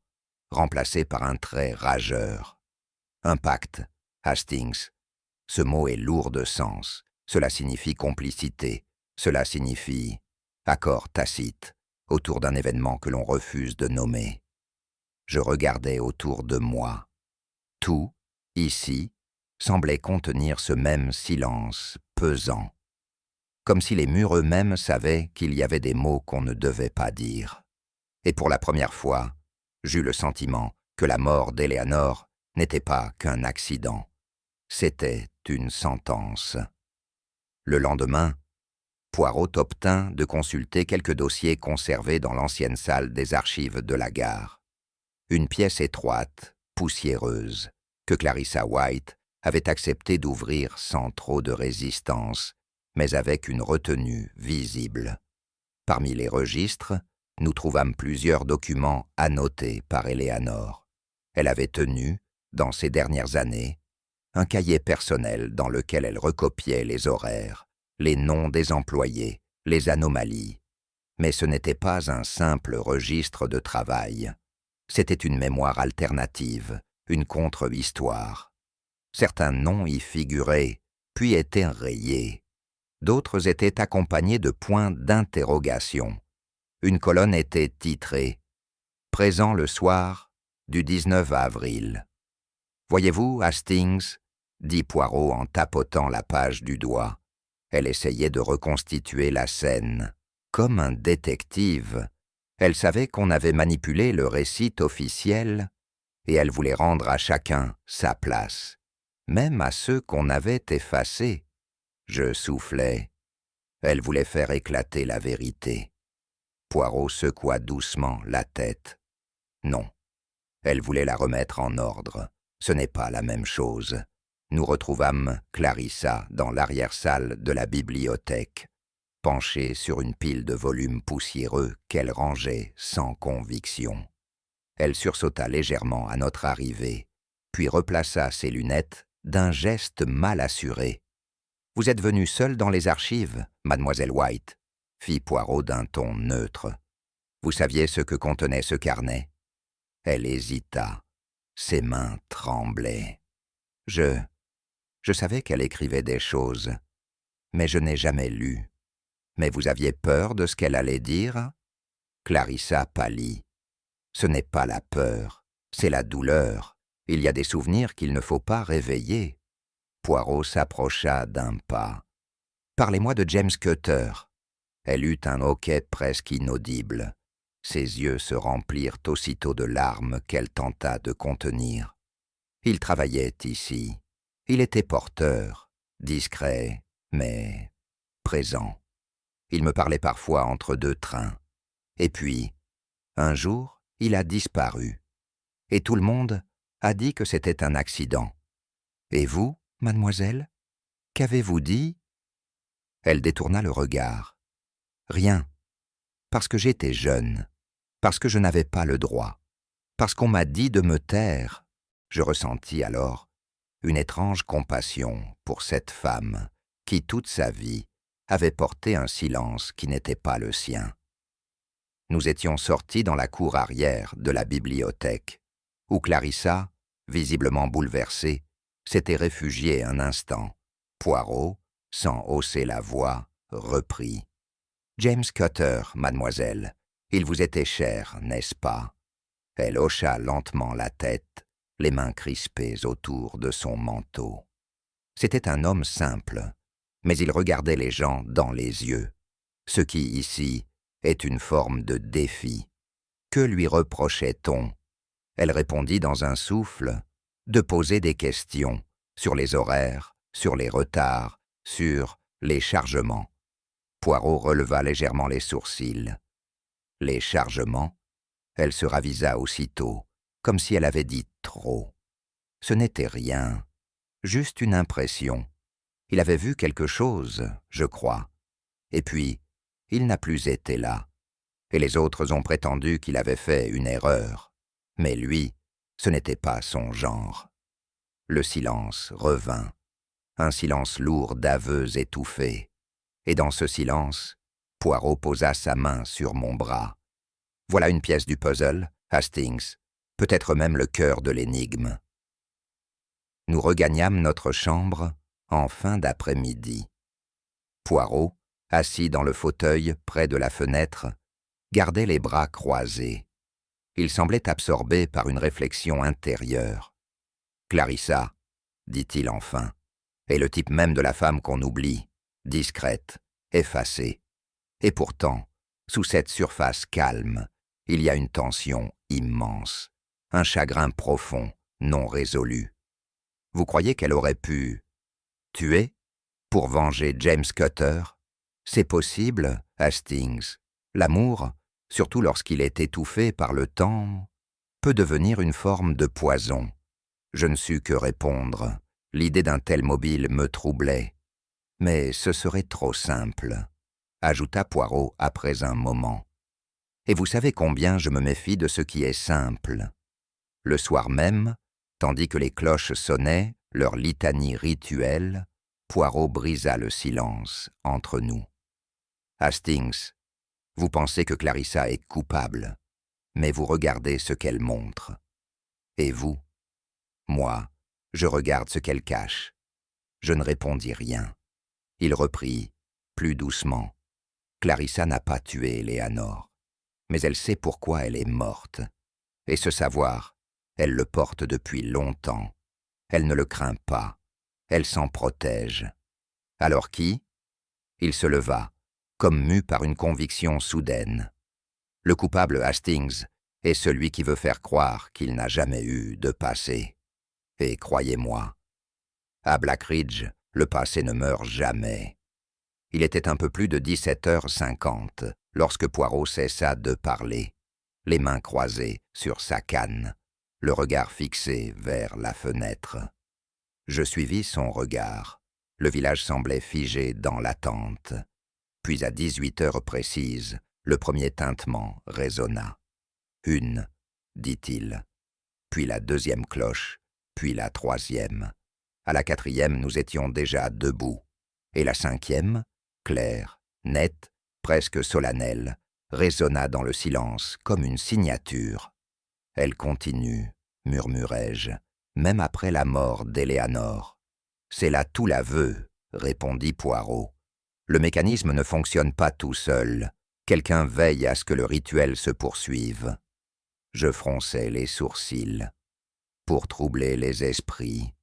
remplacée par un trait rageur. Un pacte, Hastings. Ce mot est lourd de sens. Cela signifie complicité. Cela signifie accord tacite autour d'un événement que l'on refuse de nommer. Je regardais autour de moi. Tout, ici, semblait contenir ce même silence pesant, comme si les murs eux-mêmes savaient qu'il y avait des mots qu'on ne devait pas dire. Et pour la première fois, j'eus le sentiment que la mort d'Éléonore n'était pas qu'un accident, c'était une sentence. Le lendemain, Poirot obtint de consulter quelques dossiers conservés dans l'ancienne salle des archives de la gare. Une pièce étroite, poussiéreuse, que Clarissa White avait accepté d'ouvrir sans trop de résistance, mais avec une retenue visible. Parmi les registres, nous trouvâmes plusieurs documents annotés par Eleanor. Elle avait tenu, dans ces dernières années, un cahier personnel dans lequel elle recopiait les horaires, les noms des employés, les anomalies. Mais ce n'était pas un simple registre de travail. C'était une mémoire alternative, une contre-histoire. Certains noms y figuraient, puis étaient rayés. D'autres étaient accompagnés de points d'interrogation. Une colonne était titrée « Présent le soir du 19 avril ». « Voyez-vous, Hastings ?» dit Poirot en tapotant la page du doigt. Elle essayait de reconstituer la scène. Comme un détective, elle savait qu'on avait manipulé le récit officiel et elle voulait rendre à chacun sa place, même à ceux qu'on avait effacés. Je soufflais. Elle voulait faire éclater la vérité. Poirot secoua doucement la tête. Non, elle voulait la remettre en ordre. Ce n'est pas la même chose. Nous retrouvâmes Clarissa dans l'arrière-salle de la bibliothèque, penchée sur une pile de volumes poussiéreux qu'elle rangeait sans conviction. Elle sursauta légèrement à notre arrivée, puis replaça ses lunettes d'un geste mal assuré. « Vous êtes venue seule dans les archives, mademoiselle White ?» fit Poirot d'un ton neutre. « Vous saviez ce que contenait ce carnet ?» Elle hésita. Ses mains tremblaient. Je savais qu'elle écrivait des choses, mais je n'ai jamais lu. Mais vous aviez peur de ce qu'elle allait dire ? Clarissa pâlit. Ce n'est pas la peur, c'est la douleur. Il y a des souvenirs qu'il ne faut pas réveiller. Poirot s'approcha d'un pas. Parlez-moi de James Cutter. Elle eut un hoquet presque inaudible. Ses yeux se remplirent aussitôt de larmes qu'elle tenta de contenir. Il travaillait ici. Il était porteur, discret, mais présent. Il me parlait parfois entre deux trains. Et puis, un jour, il a disparu. Et tout le monde a dit que c'était un accident. Et vous, mademoiselle, qu'avez-vous dit ? Elle détourna le regard. Rien, parce que j'étais jeune, parce que je n'avais pas le droit, parce qu'on m'a dit de me taire. Je ressentis alors une étrange compassion pour cette femme qui, toute sa vie, avait porté un silence qui n'était pas le sien. Nous étions sortis dans la cour arrière de la bibliothèque, où Clarissa, visiblement bouleversée, s'était réfugiée un instant. Poirot, sans hausser la voix, reprit. « James Cutter, mademoiselle, il vous était cher, n'est-ce pas ?» Elle hocha lentement la tête, les mains crispées autour de son manteau. C'était un homme simple, mais il regardait les gens dans les yeux, ce qui, ici, est une forme de défi. Que lui reprochait-on ? Elle répondit dans un souffle, de poser des questions sur les horaires, sur les retards, sur les chargements. Poirot releva légèrement les sourcils. Les chargements ? Elle se ravisa aussitôt, comme si elle avait dit trop. Ce n'était rien, juste une impression. Il avait vu quelque chose, je crois. Et puis, il n'a plus été là. Et les autres ont prétendu qu'il avait fait une erreur. Mais lui, ce n'était pas son genre. Le silence revint, un silence lourd d'aveux étouffés. Et dans ce silence, Poirot posa sa main sur mon bras. Voilà une pièce du puzzle, Hastings, peut-être même le cœur de l'énigme. Nous regagnâmes notre chambre en fin d'après-midi. Poirot, assis dans le fauteuil près de la fenêtre, gardait les bras croisés. Il semblait absorbé par une réflexion intérieure. « Clarissa, dit-il enfin, est le type même de la femme qu'on oublie, discrète, effacée. Et pourtant, sous cette surface calme, il y a une tension immense, un chagrin profond, non résolue. Vous croyez qu'elle aurait pu tuer pour venger James Cutter? C'est possible, Hastings. L'amour, surtout lorsqu'il est étouffé par le temps, peut devenir une forme de poison. Je ne sus que répondre. L'idée d'un tel mobile me troublait. Mais ce serait trop simple, ajouta Poirot après un moment. Et vous savez combien je me méfie de ce qui est simple. Le soir même, tandis que les cloches sonnaient, leur litanie rituelle, Poirot brisa le silence entre nous. Hastings, vous pensez que Clarissa est coupable, mais vous regardez ce qu'elle montre. Et vous? Moi, je regarde ce qu'elle cache. Je ne répondis rien. Il reprit, plus doucement. Clarissa n'a pas tué Eleanor, mais elle sait pourquoi elle est morte. Et ce savoir, elle le porte depuis longtemps. Elle ne le craint pas. Elle s'en protège. Alors qui? Il se leva, comme mu par une conviction soudaine. Le coupable Hastings est celui qui veut faire croire qu'il n'a jamais eu de passé. Et croyez-moi, à Blackridge, le passé ne meurt jamais. Il était un peu plus de 17h50 lorsque Poirot cessa de parler, les mains croisées sur sa canne, le regard fixé vers la fenêtre. Je suivis son regard. Le village semblait figé dans l'attente. Puis à 18h précises, le premier tintement résonna. Une, dit-il. Puis la deuxième cloche, puis la troisième. À la quatrième, nous étions déjà debout. Et la cinquième, claire, nette, presque solennelle, résonna dans le silence comme une signature. Elle continue, murmurai-je, même après la mort d'Eleanor. C'est là tout l'aveu, répondit Poirot. Le mécanisme ne fonctionne pas tout seul. Quelqu'un veille à ce que le rituel se poursuive. Je fronçai les sourcils. Pour troubler les esprits.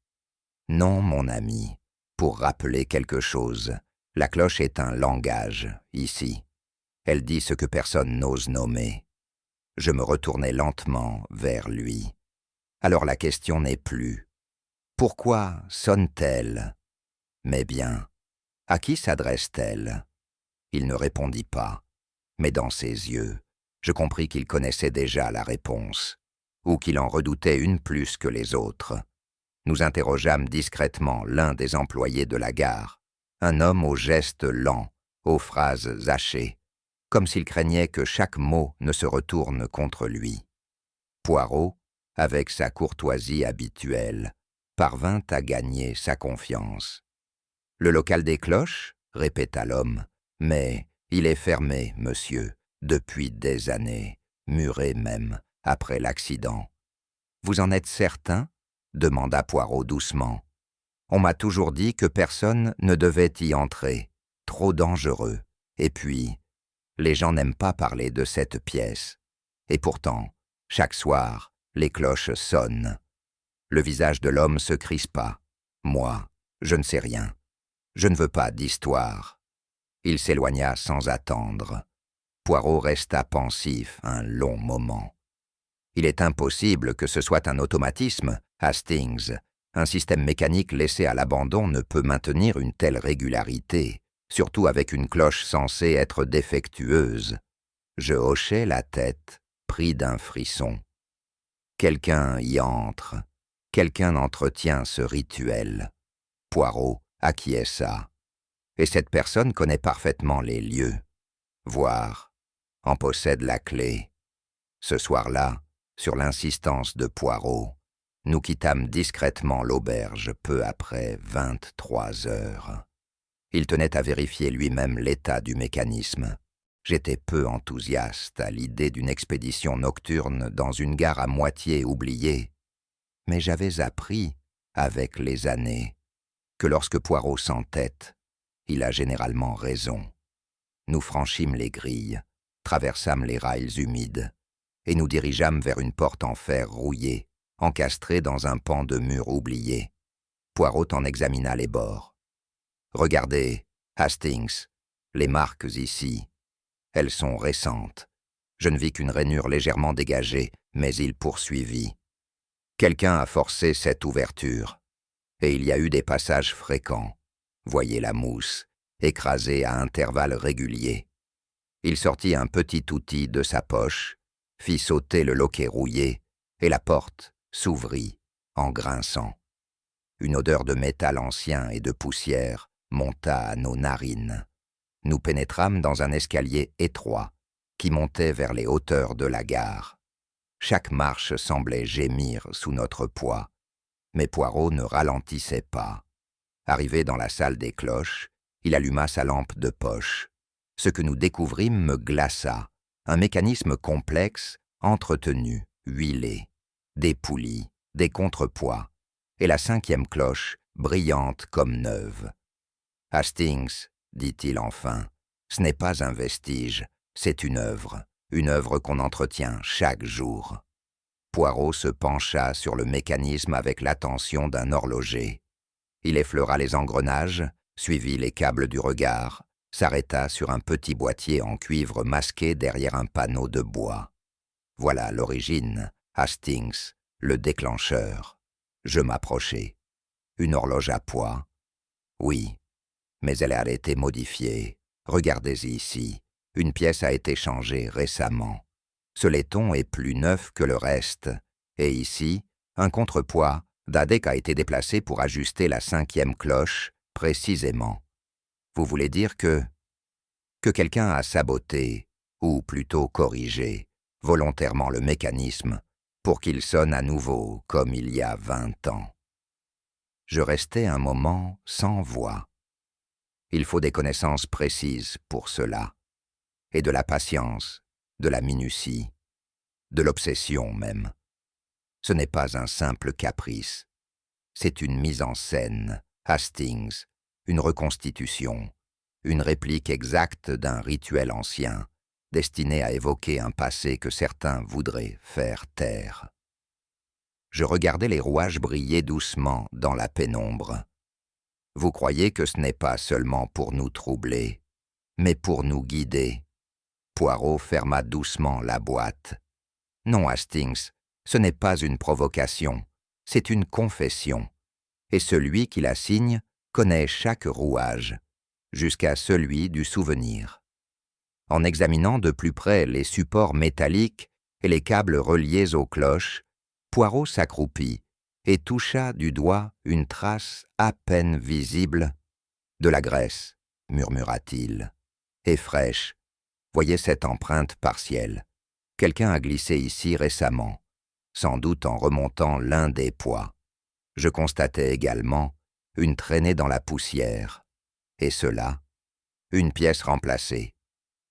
Non, mon ami, pour rappeler quelque chose. La cloche est un langage, ici. Elle dit ce que personne n'ose nommer. Je me retournai lentement vers lui. Alors la question n'est plus. Pourquoi sonne-t-elle? Mais bien, à qui s'adresse-t-elle? Il ne répondit pas, mais dans ses yeux, je compris qu'il connaissait déjà la réponse, ou qu'il en redoutait une plus que les autres. Nous interrogeâmes discrètement l'un des employés de la gare, un homme aux gestes lents, aux phrases hachées, comme s'il craignait que chaque mot ne se retourne contre lui. Poirot, avec sa courtoisie habituelle, parvint à gagner sa confiance. « Le local des cloches ?» répéta l'homme. « Mais il est fermé, monsieur, depuis des années, muré même, après l'accident. »« Vous en êtes certain ?» demanda Poirot doucement. « On m'a toujours dit que personne ne devait y entrer, trop dangereux. Et puis, les gens n'aiment pas parler de cette pièce. Et pourtant, chaque soir, les cloches sonnent. » Le visage de l'homme se crispa. « Moi, je ne sais rien. Je ne veux pas d'histoire. » Il s'éloigna sans attendre. Poirot resta pensif un long moment. « Il est impossible que ce soit un automatisme, Hastings. Un système mécanique laissé à l'abandon ne peut maintenir une telle régularité, surtout avec une cloche censée être défectueuse. » Je hochai la tête, pris d'un frisson. Quelqu'un y entre. Quelqu'un entretient ce rituel. Poirot acquiesça. Et cette personne connaît parfaitement les lieux, voire en possède la clé. Ce soir-là, sur l'insistance de Poirot, nous quittâmes discrètement l'auberge peu après 23 heures. Il tenait à vérifier lui-même l'état du mécanisme. J'étais peu enthousiaste à l'idée d'une expédition nocturne dans une gare à moitié oubliée, mais j'avais appris, avec les années, que lorsque Poirot s'entête, il a généralement raison. Nous franchîmes les grilles, traversâmes les rails humides, et nous dirigeâmes vers une porte en fer rouillé, encastrée dans un pan de mur oublié. Poirot en examina les bords. « Regardez, Hastings, les marques ici. Elles sont récentes. Je ne vis qu'une rainure légèrement dégagée, mais il poursuivit. Quelqu'un a forcé cette ouverture, et il y a eu des passages fréquents. Voyez la mousse, écrasée à intervalles réguliers. Il sortit un petit outil de sa poche, fit sauter le loquet rouillé, et la porte s'ouvrit en grinçant. Une odeur de métal ancien et de poussière monta à nos narines. Nous pénétrâmes dans un escalier étroit qui montait vers les hauteurs de la gare. Chaque marche semblait gémir sous notre poids, mais Poirot ne ralentissait pas. Arrivé dans la salle des cloches, il alluma sa lampe de poche. Ce que nous découvrîmes me glaça, un mécanisme complexe, entretenu, huilé, des poulies, des contrepoids, et la 5e cloche, brillante comme neuve. « Hastings, dit-il enfin, ce n'est pas un vestige, c'est une œuvre qu'on entretient chaque jour. » Poirot se pencha sur le mécanisme avec l'attention d'un horloger. Il effleura les engrenages, suivit les câbles du regard, s'arrêta sur un petit boîtier en cuivre masqué derrière un panneau de bois. Voilà l'origine, Hastings, le déclencheur. Je m'approchai. Une horloge à poids? Oui, mais elle a été modifiée. Regardez ici, une pièce a été changée récemment. Ce laiton est plus neuf que le reste, et ici, un contrepoids d'Adec a été déplacé pour ajuster la 5e cloche, précisément. Vous voulez dire que quelqu'un a saboté, ou plutôt corrigé, volontairement le mécanisme, pour qu'il sonne à nouveau comme il y a 20 ans. Je restai un moment sans voix. Il faut des connaissances précises pour cela, et de la patience, de la minutie, de l'obsession même. Ce n'est pas un simple caprice, c'est une mise en scène, Hastings, une reconstitution, une réplique exacte d'un rituel ancien, destiné à évoquer un passé que certains voudraient faire taire. Je regardais les rouages briller doucement dans la pénombre. Vous croyez que ce n'est pas seulement pour nous troubler, mais pour nous guider. Poirot ferma doucement la boîte. Non, Hastings, ce n'est pas une provocation, c'est une confession. Et celui qui la signe connaît chaque rouage, jusqu'à celui du souvenir. En examinant de plus près les supports métalliques et les câbles reliés aux cloches, Poirot s'accroupit et toucha du doigt une trace à peine visible. « De la graisse, murmura-t-il, et fraîche. Voyez cette empreinte partielle. Quelqu'un a glissé ici récemment, sans doute en remontant l'un des poids. Je constatais également une traînée dans la poussière. Et cela, une pièce remplacée.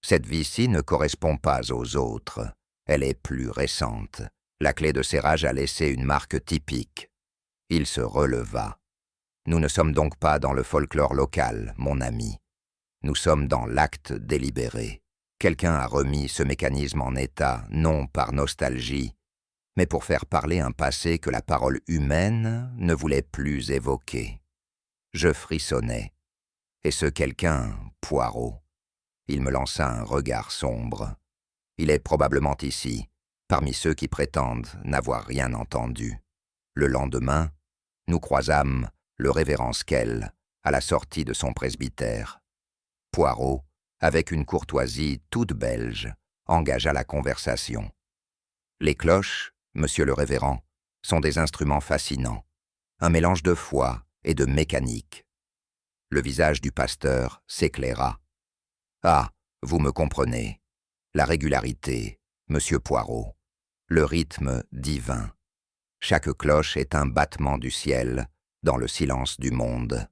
Cette vis-ci ne correspond pas aux autres. Elle est plus récente. La clé de serrage a laissé une marque typique. » Il se releva. « Nous ne sommes donc pas dans le folklore local, mon ami. Nous sommes dans l'acte délibéré. Quelqu'un a remis ce mécanisme en état, non par nostalgie, mais pour faire parler un passé que la parole humaine ne voulait plus évoquer. » Je frissonnais. Et ce quelqu'un, Poirot, il me lança un regard sombre. Il est probablement ici, parmi ceux qui prétendent n'avoir rien entendu. Le lendemain, nous croisâmes le révérend Skell à la sortie de son presbytère. Poirot, avec une courtoisie toute belge, engagea la conversation. Les cloches, monsieur le révérend, sont des instruments fascinants, un mélange de foi et de mécanique. Le visage du pasteur s'éclaira. « Ah, vous me comprenez. La régularité, monsieur Poirot. Le rythme divin. Chaque cloche est un battement du ciel dans le silence du monde.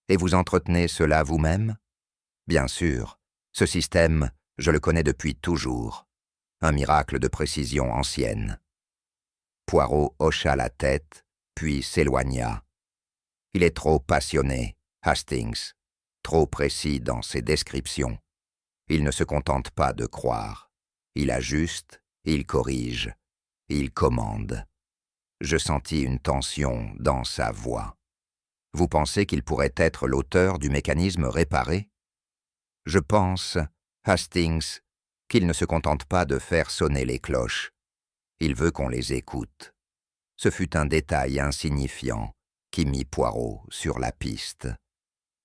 Et vous entretenez cela vous-même? Bien sûr, ce système, je le connais depuis toujours. Un miracle de précision ancienne. » Poirot hocha la tête, puis s'éloigna. « Il est trop passionné, Hastings, trop précis dans ses descriptions. Il ne se contente pas de croire. Il ajuste, il corrige, il commande. » Je sentis une tension dans sa voix. « Vous pensez qu'il pourrait être l'auteur du mécanisme réparé? Je pense, Hastings, qu'il ne se contente pas de faire sonner les cloches. Il veut qu'on les écoute. Ce fut un détail insignifiant qui mit Poirot sur la piste.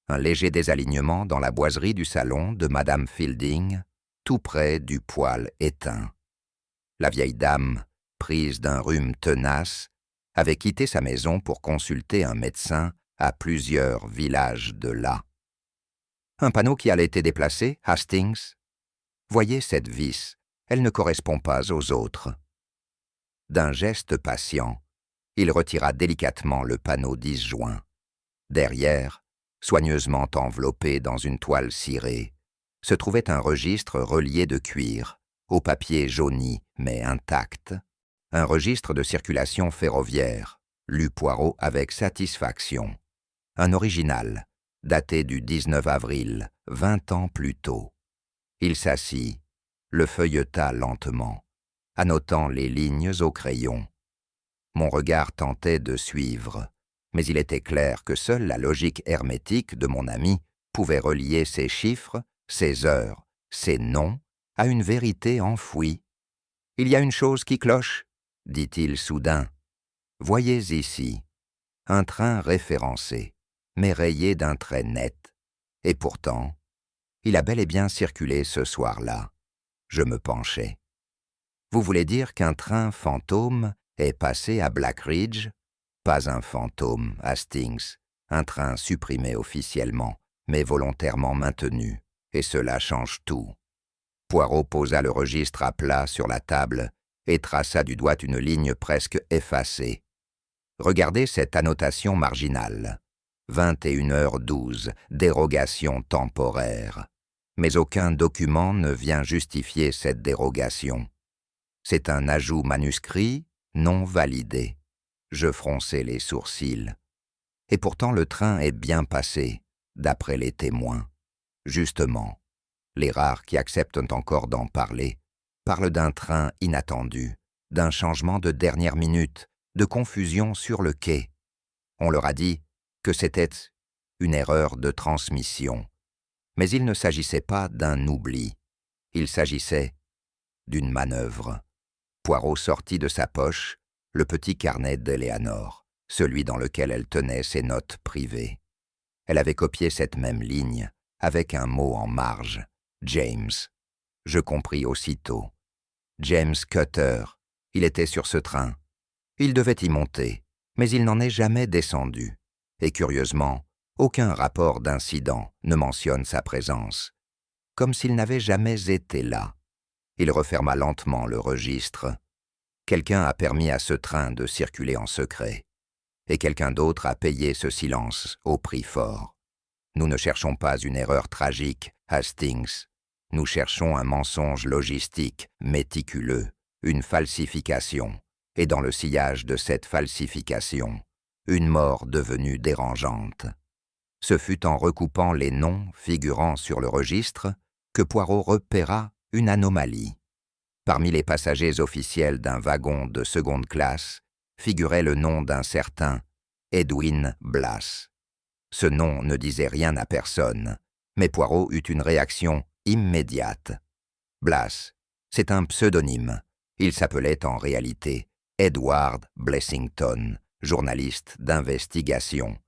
Un léger désalignement dans la boiserie du salon de Madame Fielding, tout près du poêle éteint. La vieille dame, prise d'un rhume tenace, avait quitté sa maison pour consulter un médecin à plusieurs villages de là. Un panneau qui allait été déplacé, Hastings. Voyez cette vis, elle ne correspond pas aux autres. D'un geste patient, il retira délicatement le panneau disjoint. Derrière, soigneusement enveloppé dans une toile cirée, se trouvait un registre relié de cuir, au papier jauni mais intact, un registre de circulation ferroviaire, lut Poirot avec satisfaction. Un original, daté du 19 avril, 20 ans plus tôt. Il s'assit, le feuilleta lentement, annotant les lignes au crayon. Mon regard tentait de suivre, mais il était clair que seule la logique hermétique de mon ami pouvait relier ces chiffres, ces heures, ces noms à une vérité enfouie. « Il y a une chose qui cloche, » dit-il soudain. « Voyez ici, un train référencé, mais rayé d'un trait net. Et pourtant, il a bel et bien circulé ce soir-là. » Je me penchai. « Vous voulez dire qu'un train fantôme est passé à Blackridge ? Pas un fantôme, Hastings, un train supprimé officiellement, mais volontairement maintenu, et cela change tout. » Poirot posa le registre à plat sur la table et traça du doigt une ligne presque effacée. Regardez cette annotation marginale. 21h12, dérogation temporaire. Mais aucun document ne vient justifier cette dérogation. C'est un ajout manuscrit non validé. Je fronçai les sourcils. Et pourtant le train est bien passé, d'après les témoins. Justement, les rares qui acceptent encore d'en parler parlent d'un train inattendu, d'un changement de dernière minute, de confusion sur le quai. On leur a dit que c'était une erreur de transmission. Mais il ne s'agissait pas d'un oubli. Il s'agissait d'une manœuvre. Poirot sortit de sa poche le petit carnet d'Éléanore, celui dans lequel elle tenait ses notes privées. Elle avait copié cette même ligne, avec un mot en marge, James. Je compris aussitôt. James Cutter, il était sur ce train. Il devait y monter, mais il n'en est jamais descendu. Et curieusement, aucun rapport d'incident ne mentionne sa présence, comme s'il n'avait jamais été là. Il referma lentement le registre. Quelqu'un a permis à ce train de circuler en secret, et quelqu'un d'autre a payé ce silence au prix fort. Nous ne cherchons pas une erreur tragique, Hastings. Nous cherchons un mensonge logistique, méticuleux, une falsification, et dans le sillage de cette falsification, une mort devenue dérangeante. Ce fut en recoupant les noms figurant sur le registre que Poirot repéra une anomalie. Parmi les passagers officiels d'un wagon de seconde classe figurait le nom d'un certain Edwin Blass. Ce nom ne disait rien à personne, mais Poirot eut une réaction immédiate. Blass, c'est un pseudonyme. Il s'appelait en réalité Edward Blessington, journaliste d'investigation.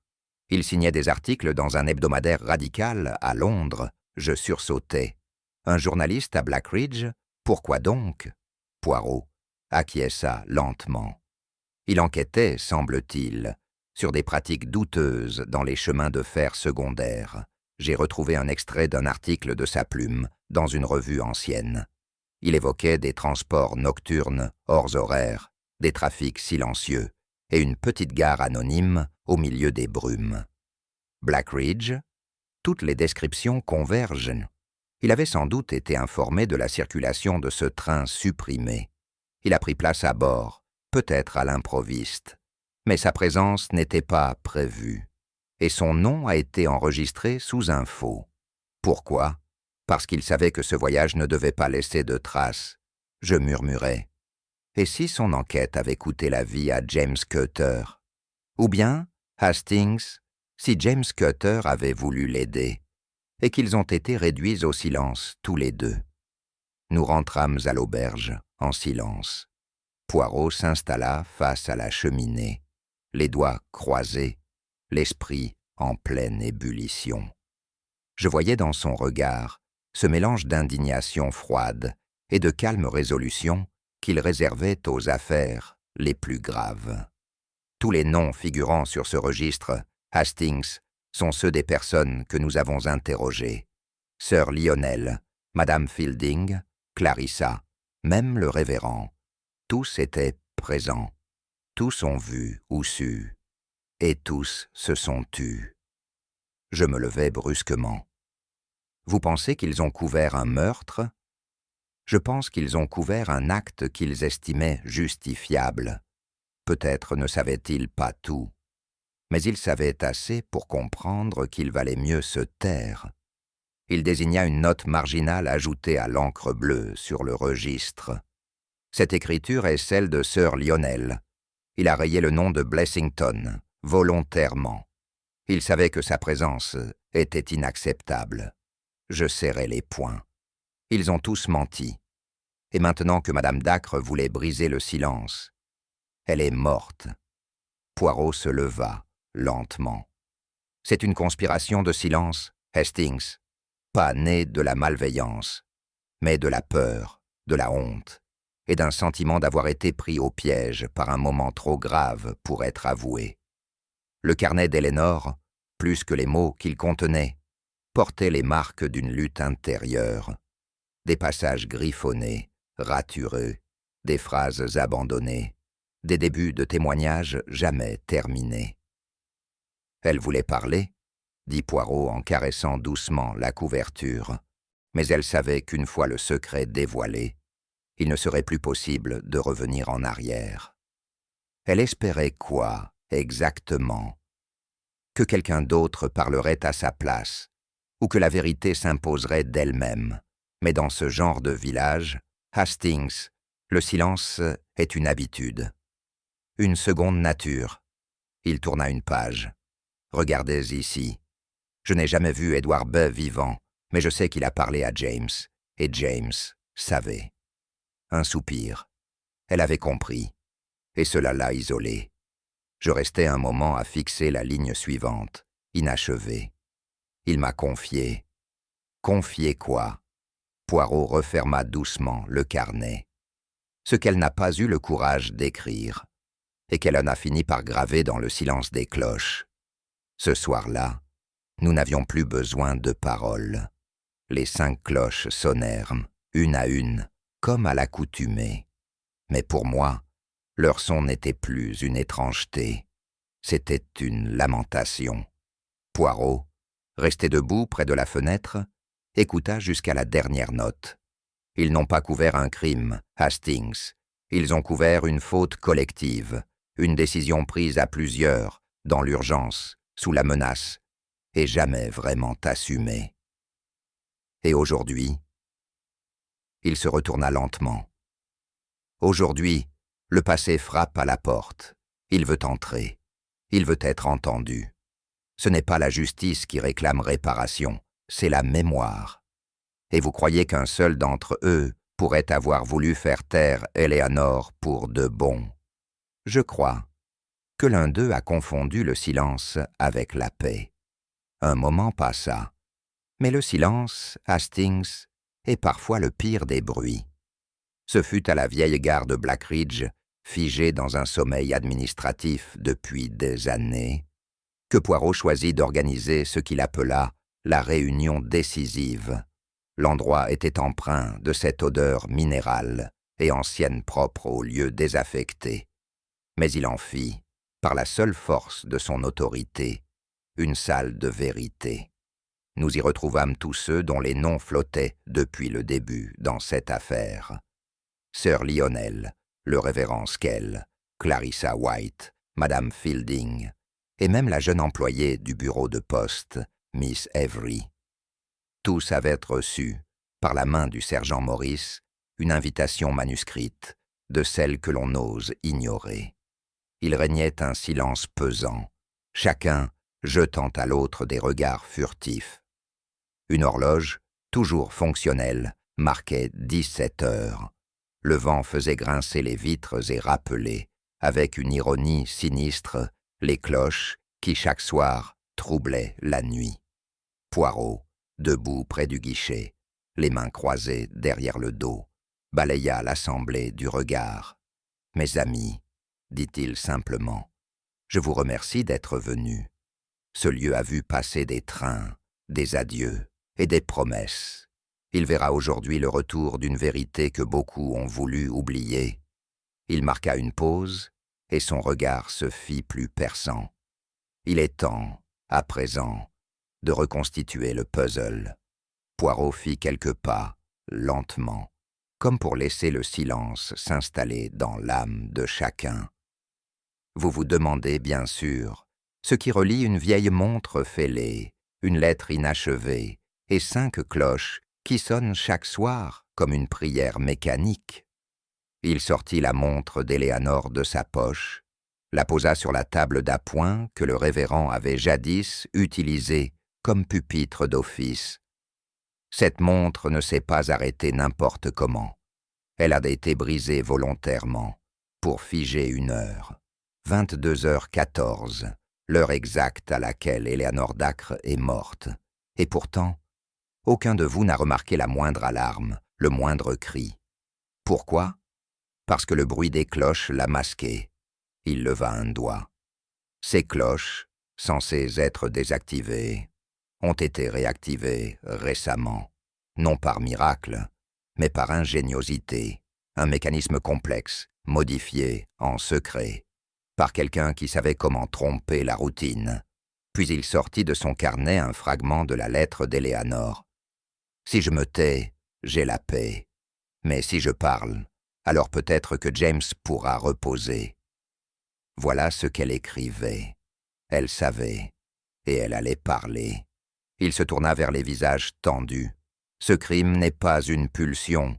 Il signait des articles dans un hebdomadaire radical à Londres. Je sursautais. Un journaliste à Blackridge? Pourquoi donc? Poirot acquiesça lentement. Il enquêtait, semble-t-il, sur des pratiques douteuses dans les chemins de fer secondaires. J'ai retrouvé un extrait d'un article de sa plume dans une revue ancienne. Il évoquait des transports nocturnes hors horaires, des trafics silencieux et une petite gare anonyme au milieu des brumes. Blackridge, toutes les descriptions convergent. Il avait sans doute été informé de la circulation de ce train supprimé. Il a pris place à bord, peut-être à l'improviste. Mais sa présence n'était pas prévue. Et son nom a été enregistré sous un faux. Pourquoi? Parce qu'il savait que ce voyage ne devait pas laisser de traces. Je murmurai. Et si son enquête avait coûté la vie à James Cutter? Ou bien, Hastings, si James Cutter avait voulu l'aider, et qu'ils ont été réduits au silence tous les deux. Nous rentrâmes à l'auberge, en silence. Poirot s'installa face à la cheminée, les doigts croisés, l'esprit en pleine ébullition. Je voyais dans son regard ce mélange d'indignation froide et de calme résolution qu'il réservait aux affaires les plus graves. Tous les noms figurant sur ce registre, Hastings, sont ceux des personnes que nous avons interrogées. Sir Lionel, Madame Fielding, Clarissa, même le révérend. Tous étaient présents. Tous ont vu ou su. Et tous se sont tus. Je me levai brusquement. Vous pensez qu'ils ont couvert un meurtre? Je pense qu'ils ont couvert un acte qu'ils estimaient justifiable. Peut-être ne savaient-ils pas tout, mais ils savaient assez pour comprendre qu'il valait mieux se taire. Il désigna une note marginale ajoutée à l'encre bleue sur le registre. Cette écriture est celle de Sir Lionel. Il a rayé le nom de Blessington, volontairement. Il savait que sa présence était inacceptable. Je serrai les poings. Ils ont tous menti. Et maintenant que Madame Dacre voulait briser le silence, elle est morte. Poirot se leva, lentement. C'est une conspiration de silence, Hastings, pas née de la malveillance, mais de la peur, de la honte, et d'un sentiment d'avoir été pris au piège par un moment trop grave pour être avoué. Le carnet d'Elénor, plus que les mots qu'il contenait, portait les marques d'une lutte intérieure, des passages griffonnés, ratureux, des phrases abandonnées, des débuts de témoignages jamais terminés. « Elle voulait parler ?» dit Poirot en caressant doucement la couverture, mais elle savait qu'une fois le secret dévoilé, il ne serait plus possible de revenir en arrière. Elle espérait quoi, exactement? Que quelqu'un d'autre parlerait à sa place, ou que la vérité s'imposerait d'elle-même. Mais dans ce genre de village, Hastings, le silence est une habitude. Une seconde nature. Il tourna une page. Regardez ici. Je n'ai jamais vu Edward Budd vivant, mais je sais qu'il a parlé à James, et James savait. Un soupir. Elle avait compris, et cela l'a isolé. Je restai un moment à fixer la ligne suivante, inachevée. Il m'a confié. Confié quoi? Poirot referma doucement le carnet. Ce qu'elle n'a pas eu le courage d'écrire, et qu'elle en a fini par graver dans le silence des cloches. Ce soir-là, nous n'avions plus besoin de paroles. Les 5 cloches sonnèrent, une à une, comme à l'accoutumée. Mais pour moi, leur son n'était plus une étrangeté. C'était une lamentation. Poirot, resté debout près de la fenêtre, écouta jusqu'à la dernière note. Ils n'ont pas couvert un crime, Hastings. Ils ont couvert une faute collective, une décision prise à plusieurs, dans l'urgence, sous la menace, et jamais vraiment assumée. Et aujourd'hui, il se retourna lentement. Aujourd'hui, le passé frappe à la porte. Il veut entrer. Il veut être entendu. Ce n'est pas la justice qui réclame réparation, c'est la mémoire. Et vous croyez qu'un seul d'entre eux pourrait avoir voulu faire taire Éléanor pour de bon? Je crois que l'un d'eux a confondu le silence avec la paix. Un moment passa, mais le silence, Hastings, est parfois le pire des bruits. Ce fut à la vieille gare de Blackridge, figée dans un sommeil administratif depuis des années, que Poirot choisit d'organiser ce qu'il appela la réunion décisive. L'endroit était empreint de cette odeur minérale et ancienne propre aux lieux désaffectés. Mais il en fit, par la seule force de son autorité, une salle de vérité. Nous y retrouvâmes tous ceux dont les noms flottaient depuis le début dans cette affaire. Sir Lionel, le révérend Skell, Clarissa White, Madame Fielding, et même la jeune employée du bureau de poste, Miss Avery. Tous avaient reçu, par la main du sergent Morris, une invitation manuscrite, de celle que l'on ose ignorer. Il régnait un silence pesant, chacun jetant à l'autre des regards furtifs. Une horloge, toujours fonctionnelle, marquait 17 heures. Le vent faisait grincer les vitres et rappeler, avec une ironie sinistre, les cloches qui, chaque soir, troublaient la nuit. Poirot, debout près du guichet, les mains croisées derrière le dos, balaya l'assemblée du regard. « Mes amis, dit-il simplement, je vous remercie d'être venus. Ce lieu a vu passer des trains, des adieux et des promesses. Il verra aujourd'hui le retour d'une vérité que beaucoup ont voulu oublier. » Il marqua une pause et son regard se fit plus perçant. Il est temps, à présent, de reconstituer le puzzle. Poirot fit quelques pas, lentement, comme pour laisser le silence s'installer dans l'âme de chacun. Vous vous demandez, bien sûr, ce qui relie une vieille montre fêlée, une lettre inachevée et 5 cloches qui sonnent chaque soir comme une prière mécanique. Il sortit la montre d'Éléanore de sa poche, la posa sur la table d'appoint que le révérend avait jadis utilisée comme pupitre d'office. Cette montre ne s'est pas arrêtée n'importe comment. Elle a été brisée volontairement pour figer une heure. 22h14, l'heure exacte à laquelle Éléanore d'Acre est morte. Et pourtant, aucun de vous n'a remarqué la moindre alarme, le moindre cri. Pourquoi ? Parce que le bruit des cloches l'a masqué. Il leva un doigt. Ces cloches, censées être désactivées, ont été réactivées récemment, non par miracle, mais par ingéniosité, un mécanisme complexe, modifié en secret, par quelqu'un qui savait comment tromper la routine. Puis il sortit de son carnet un fragment de la lettre d'Éléanore. « Si je me tais, j'ai la paix. Mais si je parle, alors peut-être que James pourra reposer. » Voilà ce qu'elle écrivait. Elle savait, et elle allait parler. Il se tourna vers les visages tendus. Ce crime n'est pas une pulsion.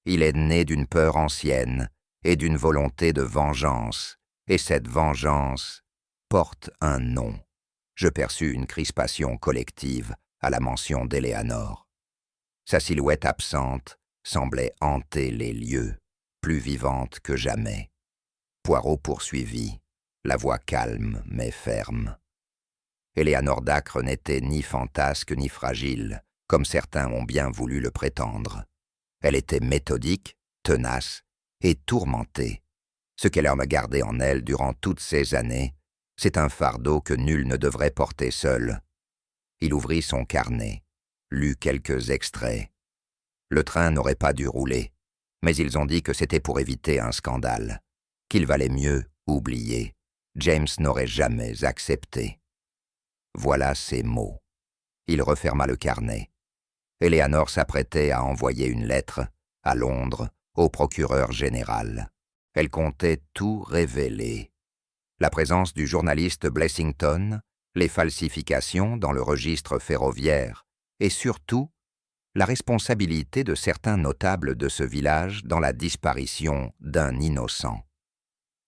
Il est né d'une peur ancienne et d'une volonté de vengeance. Et cette vengeance porte un nom. Je perçus une crispation collective à la mention d'Éléanore. Sa silhouette absente semblait hanter les lieux, plus vivante que jamais. Poirot poursuivit, la voix calme mais ferme. Éléanore d'Acre n'était ni fantasque ni fragile, comme certains ont bien voulu le prétendre. Elle était méthodique, tenace et tourmentée. Ce qu'elle a gardé en elle durant toutes ces années, c'est un fardeau que nul ne devrait porter seul. Il ouvrit son carnet, lut quelques extraits. Le train n'aurait pas dû rouler, mais ils ont dit que c'était pour éviter un scandale, qu'il valait mieux oublier. James n'aurait jamais accepté. Voilà ses mots. Il referma le carnet. Éléanore s'apprêtait à envoyer une lettre, à Londres, au procureur général. Elle comptait tout révéler. La présence du journaliste Blessington, les falsifications dans le registre ferroviaire et surtout la responsabilité de certains notables de ce village dans la disparition d'un innocent.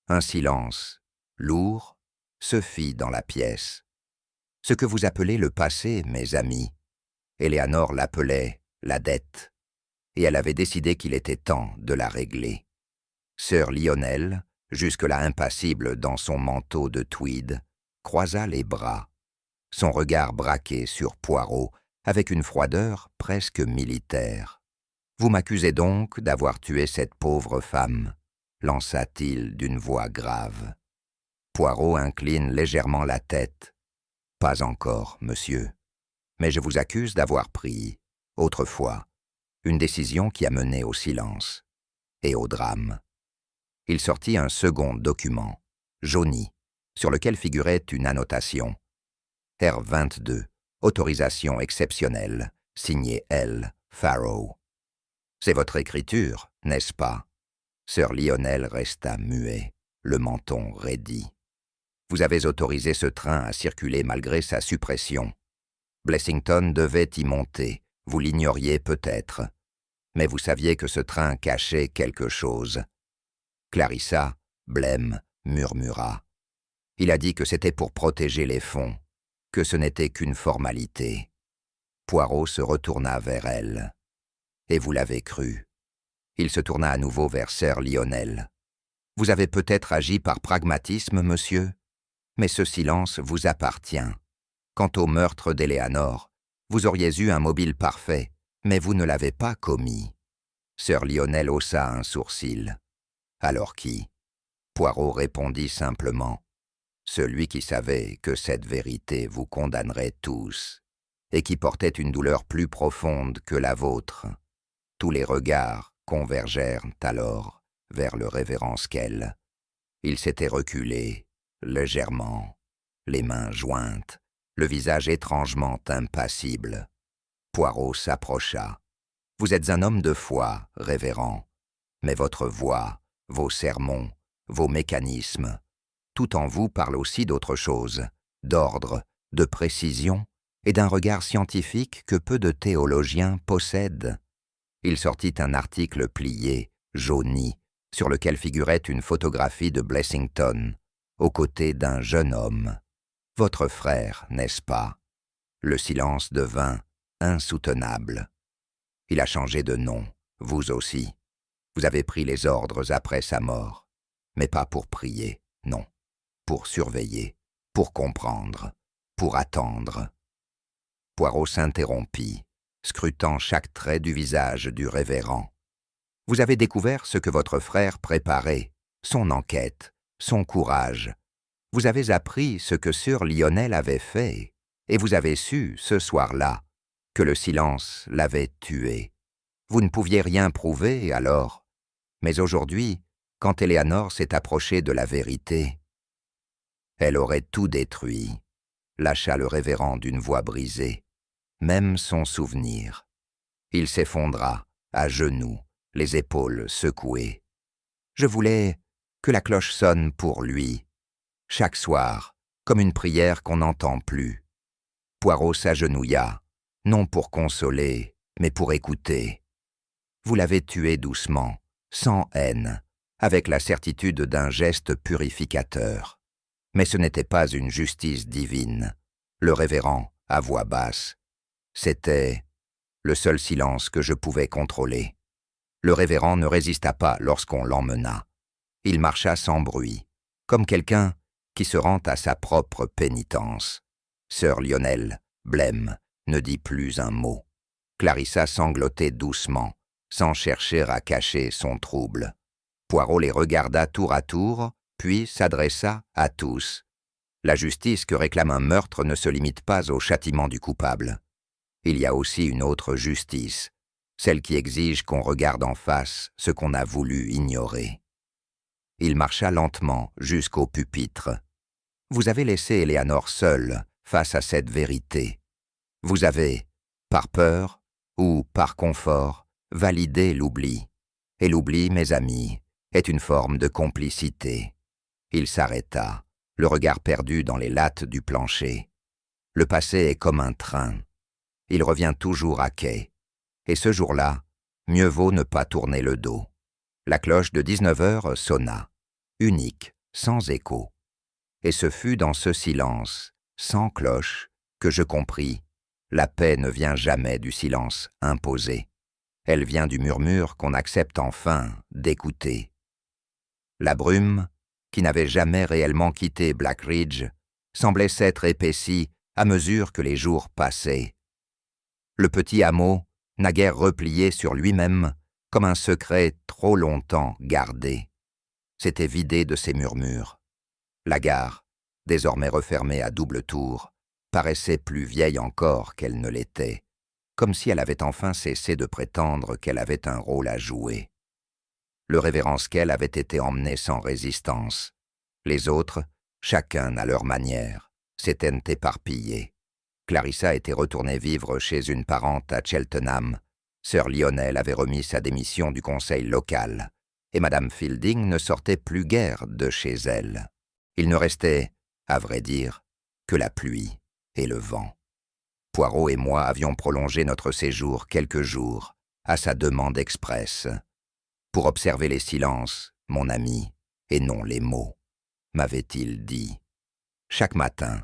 Un silence, lourd, se fit dans la pièce. Ce que vous appelez le passé, mes amis, Éléanore l'appelait la dette, et elle avait décidé qu'il était temps de la régler. Sir Lionel, jusque-là impassible dans son manteau de tweed, croisa les bras, son regard braqué sur Poirot, avec une froideur presque militaire. « Vous m'accusez donc d'avoir tué cette pauvre femme » lança-t-il d'une voix grave. Poirot incline légèrement la tête. « Pas encore, monsieur. Mais je vous accuse d'avoir pris, autrefois, une décision qui a mené au silence et au drame. » Il sortit un second document, jauni, sur lequel figurait une annotation. R22, autorisation exceptionnelle, signé L. Farrow. C'est votre écriture, n'est-ce pas? Sir Lionel resta muet, le menton raidi. Vous avez autorisé ce train à circuler malgré sa suppression. Blessington devait y monter, vous l'ignoriez peut-être, mais vous saviez que ce train cachait quelque chose. Clarissa, blême, murmura. Il a dit que c'était pour protéger les fonds, que ce n'était qu'une formalité. Poirot se retourna vers elle. Et vous l'avez cru. Il se tourna à nouveau vers Sir Lionel. « Vous avez peut-être agi par pragmatisme, monsieur, mais ce silence vous appartient. Quant au meurtre d'Éléanore, vous auriez eu un mobile parfait, mais vous ne l'avez pas commis. » Sir Lionel haussa un sourcil. « Alors qui ?» Poirot répondit simplement. « Celui qui savait que cette vérité vous condamnerait tous, et qui portait une douleur plus profonde que la vôtre. » Tous les regards convergèrent alors vers le révérend Skell. Il s'était reculé, légèrement, les mains jointes, le visage étrangement impassible. Poirot s'approcha. « Vous êtes un homme de foi, révérend, mais votre voix, vos sermons, vos mécanismes, tout en vous parle aussi d'autre chose, d'ordre, de précision et d'un regard scientifique que peu de théologiens possèdent. » Il sortit un article plié, jauni, sur lequel figurait une photographie de Blessington, aux côtés d'un jeune homme. « Votre frère, n'est-ce pas ?» Le silence devint insoutenable. « Il a changé de nom, vous aussi. Vous avez pris les ordres après sa mort, mais pas pour prier, non, pour surveiller, pour comprendre, pour attendre. » Poirot s'interrompit, scrutant chaque trait du visage du révérend. « Vous avez découvert ce que votre frère préparait, son enquête, son courage. Vous avez appris ce que Sir Lionel avait fait, et vous avez su, ce soir-là, que le silence l'avait tué. Vous ne pouviez rien prouver, alors, mais aujourd'hui, quand Éléanore s'est approchée de la vérité, elle aurait tout détruit, » lâcha le révérend d'une voix brisée. Même son souvenir. Il s'effondra, à genoux, les épaules secouées. « Je voulais que la cloche sonne pour lui, chaque soir, comme une prière qu'on n'entend plus. » Poirot s'agenouilla, non pour consoler, mais pour écouter. « Vous l'avez tué doucement, sans haine, avec la certitude d'un geste purificateur. Mais ce n'était pas une justice divine. » Le révérend, à voix basse. C'était le seul silence que je pouvais contrôler. Le révérend ne résista pas lorsqu'on l'emmena. Il marcha sans bruit, comme quelqu'un qui se rend à sa propre pénitence. Sir Lionel, blême, ne dit plus un mot. Clarissa sanglotait doucement, sans chercher à cacher son trouble. Poirot les regarda tour à tour, puis s'adressa à tous. La justice que réclame un meurtre ne se limite pas au châtiment du coupable. Il y a aussi une autre justice, celle qui exige qu'on regarde en face ce qu'on a voulu ignorer. Il marcha lentement jusqu'au pupitre. Vous avez laissé Éléanore seule face à cette vérité. Vous avez, par peur ou par confort, validé l'oubli. Et l'oubli, mes amis, est une forme de complicité. Il s'arrêta, le regard perdu dans les lattes du plancher. Le passé est comme un train. Il revient toujours à quai. Et ce jour-là, mieux vaut ne pas tourner le dos. La cloche de 19 heures sonna, unique, sans écho. Et ce fut dans ce silence, sans cloche, que je compris, la paix ne vient jamais du silence imposé. Elle vient du murmure qu'on accepte enfin d'écouter. La brume, qui n'avait jamais réellement quitté Black Ridge, semblait s'être épaissie à mesure que les jours passaient. Le petit hameau, naguère replié sur lui-même, comme un secret trop longtemps gardé, s'était vidé de ses murmures. La gare, désormais refermée à double tour, paraissait plus vieille encore qu'elle ne l'était, comme si elle avait enfin cessé de prétendre qu'elle avait un rôle à jouer. Le révérend Skell avait été emmené sans résistance. Les autres, chacun à leur manière, s'étaient éparpillés. Clarissa était retournée vivre chez une parente à Cheltenham. Sir Lionel avait remis sa démission du conseil local, et Madame Fielding ne sortait plus guère de chez elle. Il ne restait, à vrai dire, que la pluie et le vent. Poirot et moi avions prolongé notre séjour quelques jours, à sa demande expresse, pour observer les silences, mon ami, et non les mots, m'avait-il dit. Chaque matin,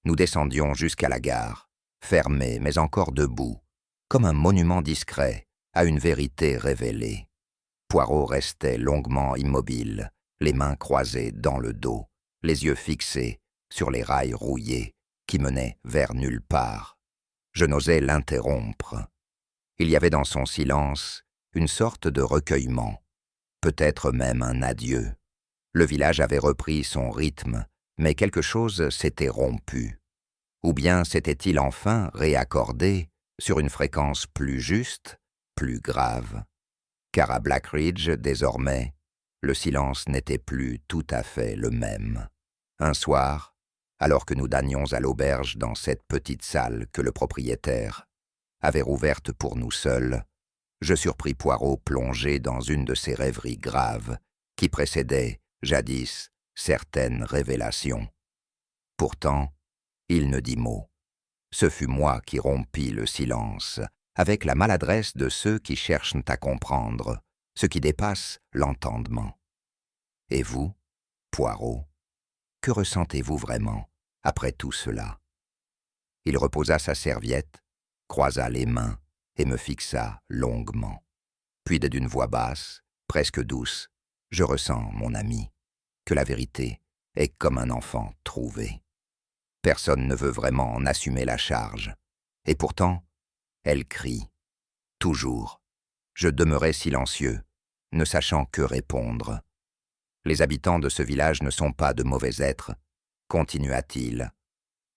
nous descendions jusqu'à la gare, fermés mais encore debout, comme un monument discret à une vérité révélée. Poirot restait longuement immobile, les mains croisées dans le dos, les yeux fixés sur les rails rouillés qui menaient vers nulle part. Je n'osais l'interrompre. Il y avait dans son silence une sorte de recueillement, peut-être même un adieu. Le village avait repris son rythme, mais quelque chose s'était rompu. Ou bien s'était-il enfin réaccordé sur une fréquence plus juste, plus grave? Car à Black Ridge, désormais, le silence n'était plus tout à fait le même. Un soir, alors que nous dînions à l'auberge dans cette petite salle que le propriétaire avait rouverte pour nous seuls, je surpris Poirot plongé dans une de ces rêveries graves qui précédaient, jadis, certaines révélations. Pourtant, il ne dit mot. Ce fut moi qui rompis le silence, avec la maladresse de ceux qui cherchent à comprendre, ce qui dépasse l'entendement. Et vous, Poirot, que ressentez-vous vraiment après tout cela? Il reposa sa serviette, croisa les mains et me fixa longuement. Puis d'une voix basse, presque douce, « Je ressens, mon ami, que la vérité est comme un enfant trouvé. Personne ne veut vraiment en assumer la charge. Et pourtant, elle crie. Toujours. Je demeurais silencieux, ne sachant que répondre. Les habitants de ce village ne sont pas de mauvais êtres, continua-t-il.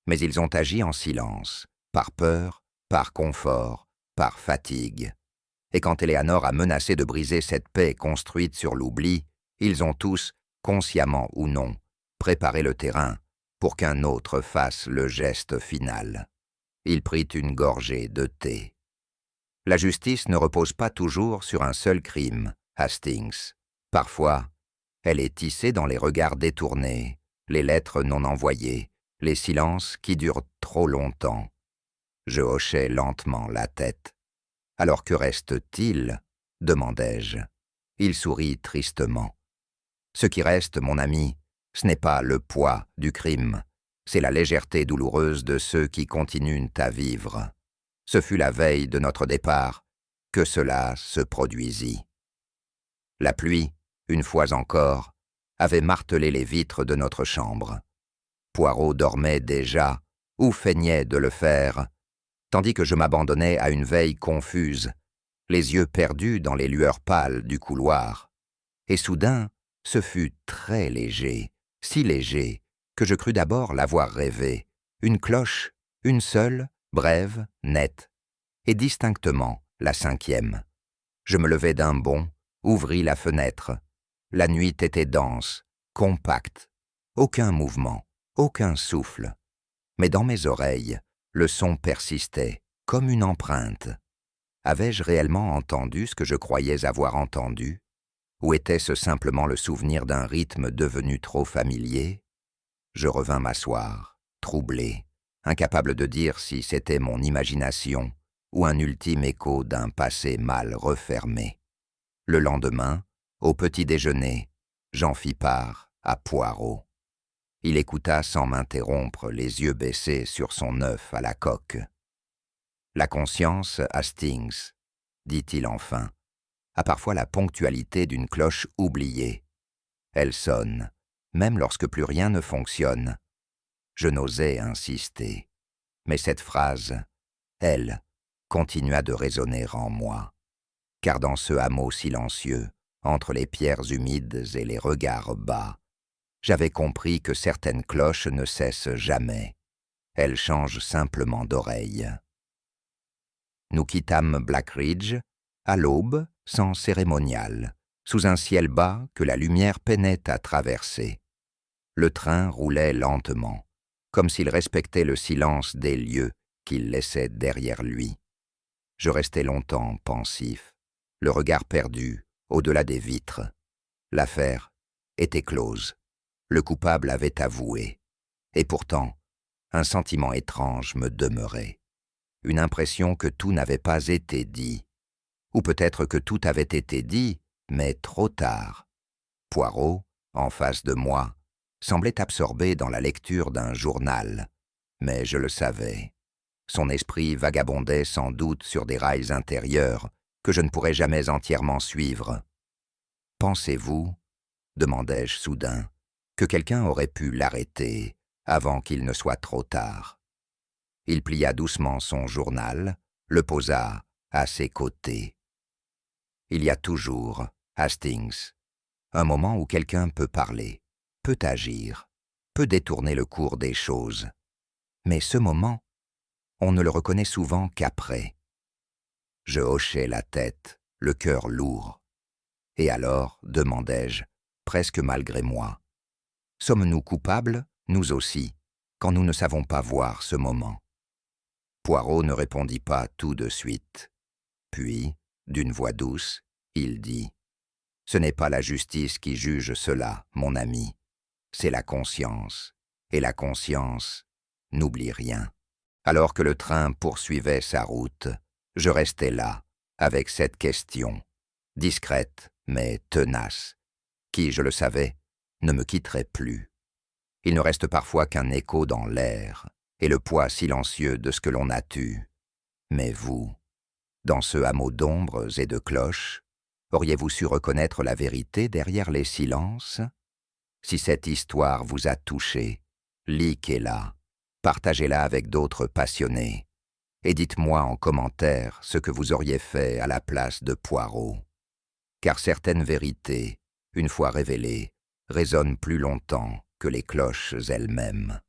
Mais ils ont agi en silence, par peur, par confort, par fatigue. Et quand Éléanore a menacé de briser cette paix construite sur l'oubli, ils ont tous, consciemment ou non, préparé le terrain pour qu'un autre fasse le geste final. Il prit une gorgée de thé. La justice ne repose pas toujours sur un seul crime, Hastings. Parfois, elle est tissée dans les regards détournés, les lettres non envoyées, les silences qui durent trop longtemps. Je hochai lentement la tête. « Alors que reste-t-il » demandai-je. Il sourit tristement. « Ce qui reste, mon ami, ce n'est pas le poids du crime, c'est la légèreté douloureuse de ceux qui continuent à vivre. Ce fut la veille de notre départ que cela se produisit. » La pluie, une fois encore, avait martelé les vitres de notre chambre. Poirot dormait déjà, ou feignait de le faire, tandis que je m'abandonnais à une veille confuse, les yeux perdus dans les lueurs pâles du couloir. Et soudain, ce fut très léger, si léger, que je crus d'abord l'avoir rêvé. Une cloche, une seule, brève, nette, et distinctement la cinquième. Je me levai d'un bond, ouvris la fenêtre. La nuit était dense, compacte, aucun mouvement, aucun souffle. Mais dans mes oreilles, le son persistait, comme une empreinte. Avais-je réellement entendu ce que je croyais avoir entendu? Ou était-ce simplement le souvenir d'un rythme devenu trop familier? Je revins m'asseoir, troublé, incapable de dire si c'était mon imagination ou un ultime écho d'un passé mal refermé. Le lendemain, au petit déjeuner, j'en fis part à Poirot. Il écouta sans m'interrompre, les yeux baissés sur son œuf à la coque. « La conscience, Hastings, dit-il enfin, a parfois la ponctualité d'une cloche oubliée. Elle sonne, même lorsque plus rien ne fonctionne. » Je n'osais insister, mais cette phrase, elle, continua de résonner en moi. Car dans ce hameau silencieux, entre les pierres humides et les regards bas, j'avais compris que certaines cloches ne cessent jamais. Elles changent simplement d'oreille. Nous quittâmes Black Ridge, à l'aube, sans cérémonial, sous un ciel bas que la lumière peinait à traverser. Le train roulait lentement, comme s'il respectait le silence des lieux qu'il laissait derrière lui. Je restai longtemps pensif, le regard perdu au-delà des vitres. L'affaire était close. Le coupable avait avoué. Et pourtant, un sentiment étrange me demeurait. Une impression que tout n'avait pas été dit. Ou peut-être que tout avait été dit, mais trop tard. Poirot, en face de moi, semblait absorbé dans la lecture d'un journal. Mais je le savais. Son esprit vagabondait sans doute sur des rails intérieurs que je ne pourrais jamais entièrement suivre. Pensez-vous, demandai-je soudain, que quelqu'un aurait pu l'arrêter avant qu'il ne soit trop tard? Il plia doucement son journal, le posa à ses côtés. Il y a toujours, Hastings, un moment où quelqu'un peut parler, peut agir, peut détourner le cours des choses. Mais ce moment, on ne le reconnaît souvent qu'après. Je hochai la tête, le cœur lourd. Et alors, demandai-je, presque malgré moi, sommes-nous coupables, nous aussi, quand nous ne savons pas voir ce moment? Poirot ne répondit pas tout de suite. Puis, d'une voix douce, il dit « Ce n'est pas la justice qui juge cela, mon ami, c'est la conscience, et la conscience n'oublie rien. » Alors que le train poursuivait sa route, je restais là, avec cette question, discrète mais tenace, qui, je le savais, ne me quitterait plus. Il ne reste parfois qu'un écho dans l'air et le poids silencieux de ce que l'on a tu. Mais vous, dans ce hameau d'ombres et de cloches, auriez-vous su reconnaître la vérité derrière les silences? Si cette histoire vous a touché, liquez-la, partagez-la avec d'autres passionnés, et dites-moi en commentaire ce que vous auriez fait à la place de Poirot. Car certaines vérités, une fois révélées, résonnent plus longtemps que les cloches elles-mêmes.